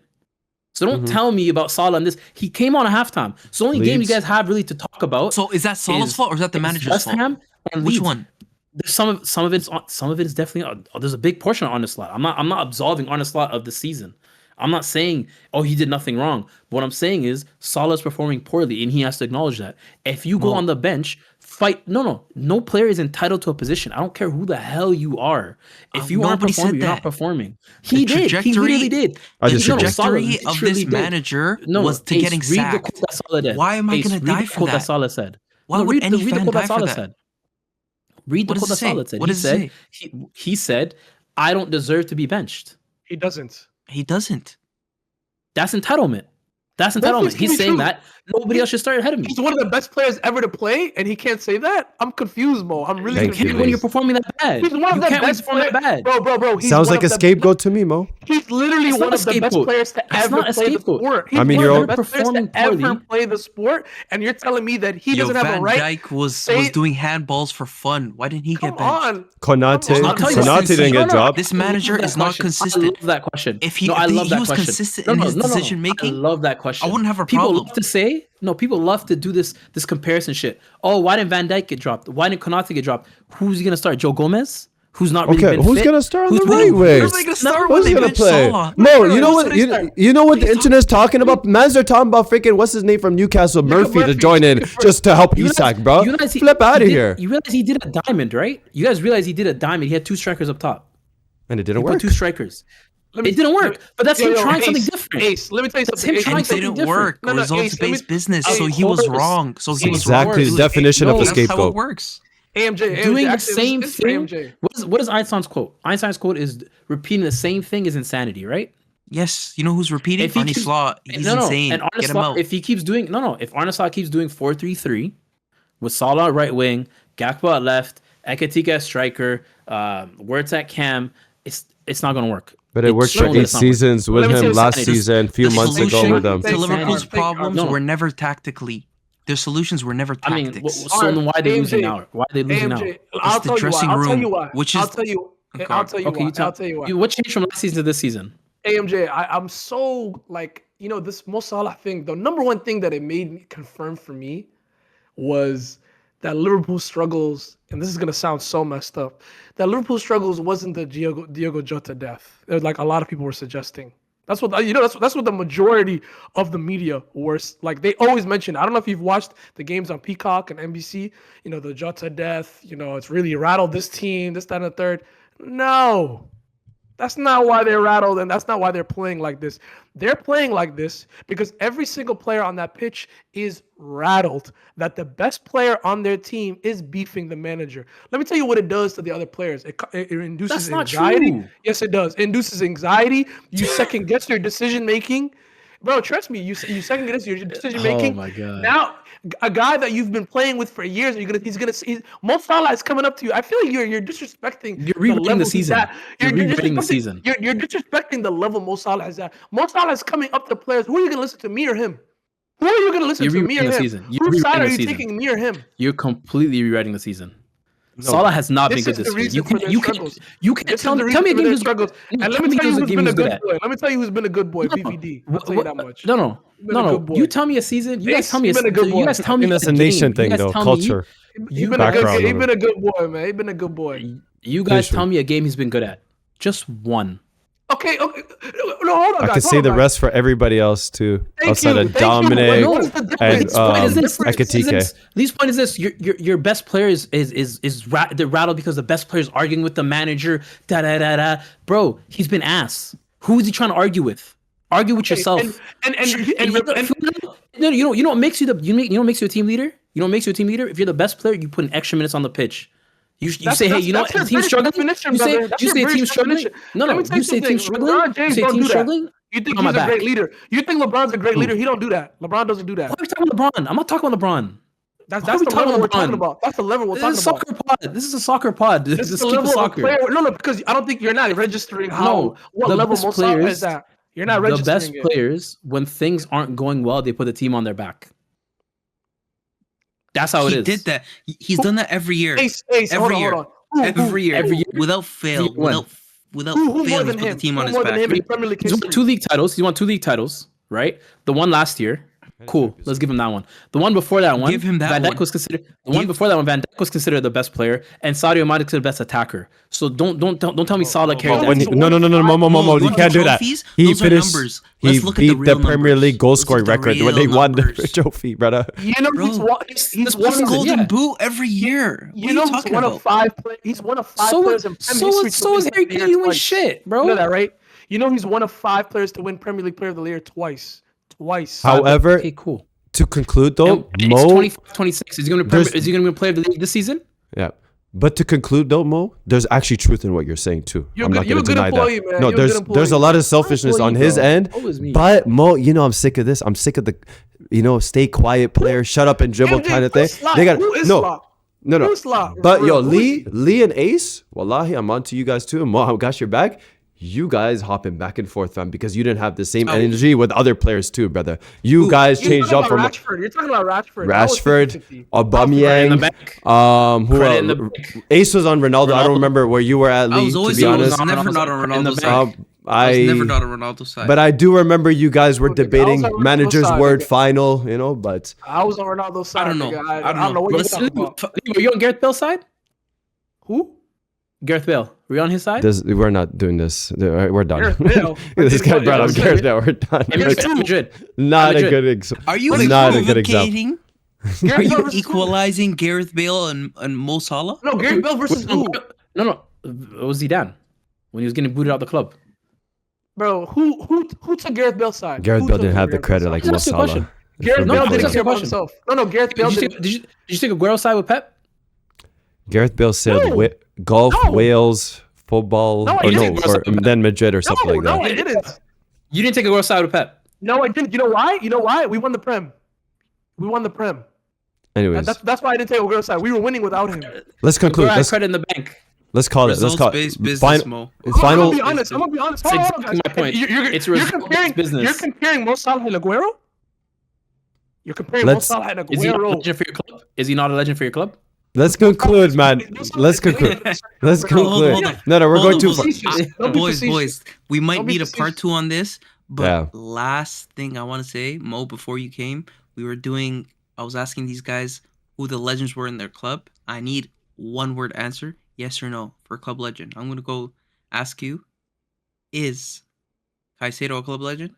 So don't tell me about Salah and this. He came on at halftime. So the only game you Leeds. guys have really to talk about. So is that Salah's fault or is that the manager's West fault? Ham and Which Leeds. one? There's some of it is definitely there's a big portion of Arne Slot. I'm not absolving Arne Slot of the season. I'm not saying he did nothing wrong. But what I'm saying is Salah's performing poorly and he has to acknowledge that. If you go on the bench, fight. No player is entitled to a position. I don't care who the hell you are. If you aren't Nobody said performing, you're not that. performing. He did. He literally did. I The disagree. trajectory of literally this did. manager No, was to Ace, getting read the sacked. quote that Salah did. Why am I Ace, gonna read die the for quote that? Salah said. Why No, would any read the fan quote die that for Salah that? said. Read the What quote does that it say? Salah said. What He does it said say? he said, "I don't deserve to be benched." He doesn't. He doesn't. That's entitlement. That's Both entitlement. these can He's be saying true. that nobody else should start ahead of me. He's one of the best players ever to play, and he can't say that. I'm confused, Mo. I'm really Thank you, confused. When you're Mace. performing that bad, He's one of you the can't best perform that players, bad. bro. He's Sounds one like of a the scapegoat to me, Mo. He's literally It's one not a of the best scapegoat. players to It's ever not a play the scapegoat. sport. He's I mean, one you're of the best players performing to ever poorly. play the sport, and you're telling me that he Yo, doesn't have a Van right? Dijk was say- doing handballs for fun. Why didn't he Come get benched? on. Konate, Not Konate consistent. didn't get dropped. This manager is not consistent. I love that question. If he, no, if I he, love he that was question. consistent in his decision I making, love that question. I wouldn't have a People problem. love to say people love to do this comparison shit. Oh, why didn't Van Dijk get dropped? Why didn't Konate get dropped? Who's he gonna start? Joe Gomez, who's not really Okay, been who's fit? gonna start on Who's the really- right wing? Who's they gonna start Who's when they gonna bench play? Salah? Mo, you know who's what? gonna You, start? you know what the internet's talking about? Mans are talking about freaking what's his name from Newcastle, Murphy, to Murphy. join in just to help You Isak, realize- bro. you realize he- Flip out of he did- here. You realize he did a diamond, right? You guys realize he did a diamond. He had two strikers up top. And it didn't He put work. two strikers. Let me- It didn't work, but that's Yo, him yo, trying Ace, something different. Ace, let me tell you That's something. him Ace, trying let me It tell you- something didn't different. work. No, no, Ace, let me- Results-based business. Ace, So of he was course. wrong. So he was Exactly wrong. the definition of a That's how it scapegoat. works. AMJ, Doing the actually, same this is for thing. AMJ. What is Einstein's quote? Einstein's quote is repeating the same thing is insanity, right? Yes, you know who's repeating? If he Arne keeps- Slot. He's insane. And Arne Get him Slot, out. if he keeps doing if Arne Slot keeps doing 4-3-3 with Salah at right wing, Gakpo at left, Ekitike as striker, Wirtz at cam, it's not gonna work. But it worked for shown that 8 it's not working. seasons with Let me tell him you last something. season, a few The months ago solution with them. to Liverpool's Thank- problems no. were never tactically. Their solutions were never I mean, tactics. so then why are they losing now? Why are they losing now? AMJ, I'll the tell you why. dressing I'll tell room, you why. which I'll is- tell you. Okay. I'll tell you Okay, why. I'll tell you why. What changed from last season to this season? AMJ, I'm so like, this Mo Salah thing. The number one thing that it made me confirm for me was that Liverpool struggles, and this is gonna sound so messed up, that Liverpool struggles wasn't the Diogo Jota death. It was like a lot of people were suggesting. That's what that's what the majority of the media were like. They always mention. I don't know if you've watched the games on Peacock and NBC. The Jota death. It's really rattled this team. This, that, and the third. No. That's not why they're rattled, and that's not why they're playing like this. They're playing like this because every single player on that pitch is rattled that the best player on their team is beefing the manager. Let me tell you what it does to the other players. It induces That's not anxiety. true. Yes, it does. It induces anxiety. You second guess your decision making. Bro, trust me, you second guess your decision making. Oh my God. Now, a guy that you've been playing with for years, Mo Salah is coming up to you. I feel like you're disrespecting. You're rewriting the level he's season. at. You're rewriting the disrespecting- season. You're disrespecting the level Mo Salah is at. Mo Salah is coming up to players. Who are you gonna listen to, me or him? Who are you gonna listen You're to, me or rewriting the him? season. You're Whose side rewriting are the you season. taking, me or him? You're completely rewriting the season. Salah has not been This good is this the year. reason You for can their you can struggles. you can This tell is the me a reason game for their who's struggles. And let tell me me tell you who's who's game been a who's good good at. boy. Let me tell you who's been a good boy. BVD. I'll tell you that much. No. been a good boy. You tell me a season. You guys Ace, tell me. you've been a good You boy. guys tell I me. think that's a game. nation You thing, guys though. tell me- Culture. He's You been a good. background He's of been a good boy, man. He's been a good boy. You guys Visual. tell me a game he's been good at. Just one. Okay. No, hold on, I guys. could say hold the on, rest for everybody else too, Thank outside you, of thank you. Dominic What is the difference? and Lee's point is this. Ekitike. Lee's point is this. Your best player they're rattled because the best player's arguing with the manager. Da da da da. Bro, he's been ass. Who is he trying to argue with? Argue with yourself. And you know what makes you makes you a team leader? You know what makes you a team leader? If you're the best player, you put in extra minutes on the pitch. You say, hey, you know what? The team's struggling. You say a team's struggling. No. You say a team's struggling. You say a team's struggling. You think on my he's a back. great leader? You think LeBron's a great leader? He don't do that. LeBron doesn't do that. Why are we talking about LeBron? I'm not talking about LeBron. That's Why are we the talking level we're about talking LeBron? about. That's the level we're This talking is a about. soccer pod. This is a soccer pod. This This is is the keep level it of a soccer. player. No, because I don't think you're not registering what the level best Mo Salah players- is at. You're not The registering best it. players, when things aren't going well, they put the team on their back. That's how it He is. did that. He's done that every year. Ace, Every hold year. on. Who- Every year. Every year? Without fail. When? Without Who more fail, than he's put him? the team Who on his more than back. him in Premier League He's won history? 2 league titles. He won 2 league titles, right? The one last year. Cool. Let's give him that one. The one before that one, Give him that Van Dijk one. was considered. The one before that one, Van Dijk was considered the best player, and Sadio Mane considered the best attacker. So don't tell me Salah carried that. When team. no, Momo, you want can't the do that. trophies? He Those are finished. numbers. He Let's look at the beat the real Premier numbers. League goal Those are scoring the record when real they won the numbers. trophy, brother. You know he's Bro, won. He's this one He's of season, golden yeah. boot every year. You know he's one of 5 players. He's one of 5 players in Premier League. So is Harry Kane doing shit, bro. You know that, right? You know he's one of 5 players to win Premier League Player of the Year twice. However, Okay, cool. to conclude though, It's Mo, 25-26. Is he going to There's- be player of the league this season? yeah, But to conclude, though, Mo, there's actually truth in what you're saying too. I'm not going to deny employee, that. man. No, there's a lot of selfishness on his end. But Mo, I'm sick of this. I'm sick of the, stay quiet player, shut up and dribble kind of thing. They got no. But yo, Lee and Ace, wallahi, I'm on to you guys too. Mo, I got your back. You guys hopping back and forth, fam, because you didn't have the same energy with other players too, brother. You guys changed up from Rashford. You're talking about Rashford. Aubameyang. Ace was on Ronaldo. I don't remember where you were at, Lee. To be honest, I was never not on Ronaldo's side. I was never not on Ronaldo's side. But I do remember you guys were debating manager's word final, But I was on Ronaldo's side. I don't know. I don't know what you're talking about. Were you on Gareth Bale's side? Who? Gareth Bale. Were you on his side? We're not doing this. We're done. This guy brought up Gareth Bale. We're done. Madrid. Not a good example. Are you not a good example? Are you equalizing Gareth Bale and Mo Salah? No, Gareth Bale versus who? No. It was Zidane when he was getting booted out the club. Bro, who took Gareth Bale's side? Gareth Bale didn't have the credit like Mo Salah. Gareth Bale didn't care about himself. No, Gareth Bale didn't. Did you take Aguero's side with Pep? Gareth Bale said golf, Wales, football, then Madrid or something like that. No, I didn't. You didn't take Aguero's side with Pep? No, I didn't. You know why? We won the Prem. Anyways. That's why I didn't take Aguero's side. We were winning without him. Let's conclude. Let's credit in the bank. Let's call it. Results-based business, final. I'm gonna be honest. That's exactly my point. You're comparing Mo Salah and Aguero? You're comparing Mo Salah and Aguero. Is he not a legend for your club? Is he not a legend for your club? Let's conclude, man. Let's conclude. Hold on. No, we're going too far. Boys, we might need a part 2 on this. But last thing I want to say, Mo, before you came, I was asking these guys who the legends were in their club. I need one word answer, yes or no, for club legend. I'm going to go ask you, is Caicedo a club legend?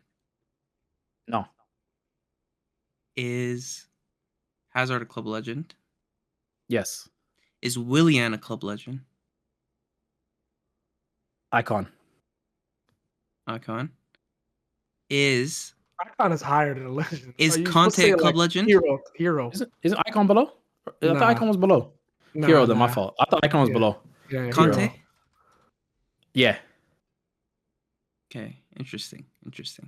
No. Is Hazard a club legend? Yes. Is Willian a club legend? Icon. Is Icon is higher than a legend. Is Conte a club legend? Hero. Isn't Icon below? I thought Icon was below. Hero, then my fault. I thought Icon was below. Yeah, Conte? Hero. Yeah. Okay, interesting. Just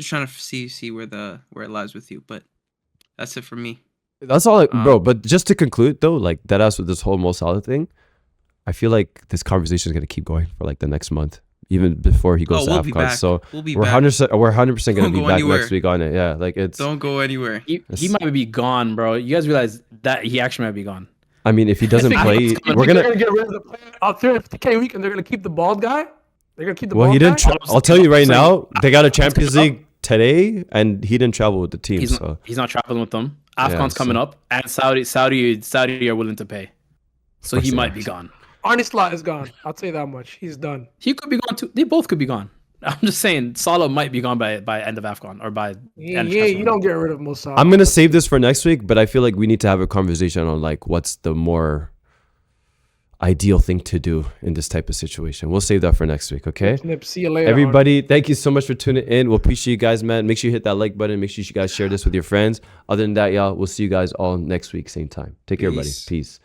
trying to see where it lies with you, but that's it for me. That's all, bro. But just to conclude, though, like that ass with this whole Mo Salah thing, I feel like this conversation is gonna keep going for like the next month, even before he goes to AFCON. So we're 100% gonna be back next week on it. Yeah, like don't go anywhere. He might be gone, bro. You guys realize that he actually might be gone. I mean, if he doesn't play, we're gonna get rid of the player out there 50K week, and they're gonna keep the bald guy. They're gonna keep the. Well, bald he didn't. guy? I'll tell you right now, they got a Champions League today, and he didn't travel with the team. He's not traveling with them. AFCON's coming up, and Saudi are willing to pay, so he might be gone. Arne Slot is gone. I'll tell you that much. He's done. He could be gone too. They both could be gone. I'm just saying, Salah might be gone by end of AFCON or by. You don't get rid of Mo Salah. I'm gonna save this for next week, but I feel like we need to have a conversation on like what's the more ideal thing to do in this type of situation. We'll save that for next week, okay? See you later, everybody. Thank you so much for tuning in. We'll appreciate you guys, man. Make sure you hit that like button. Make sure you guys share this with your friends. Other than that, y'all, we'll see you guys all next week, same time. Take care, everybody. Peace.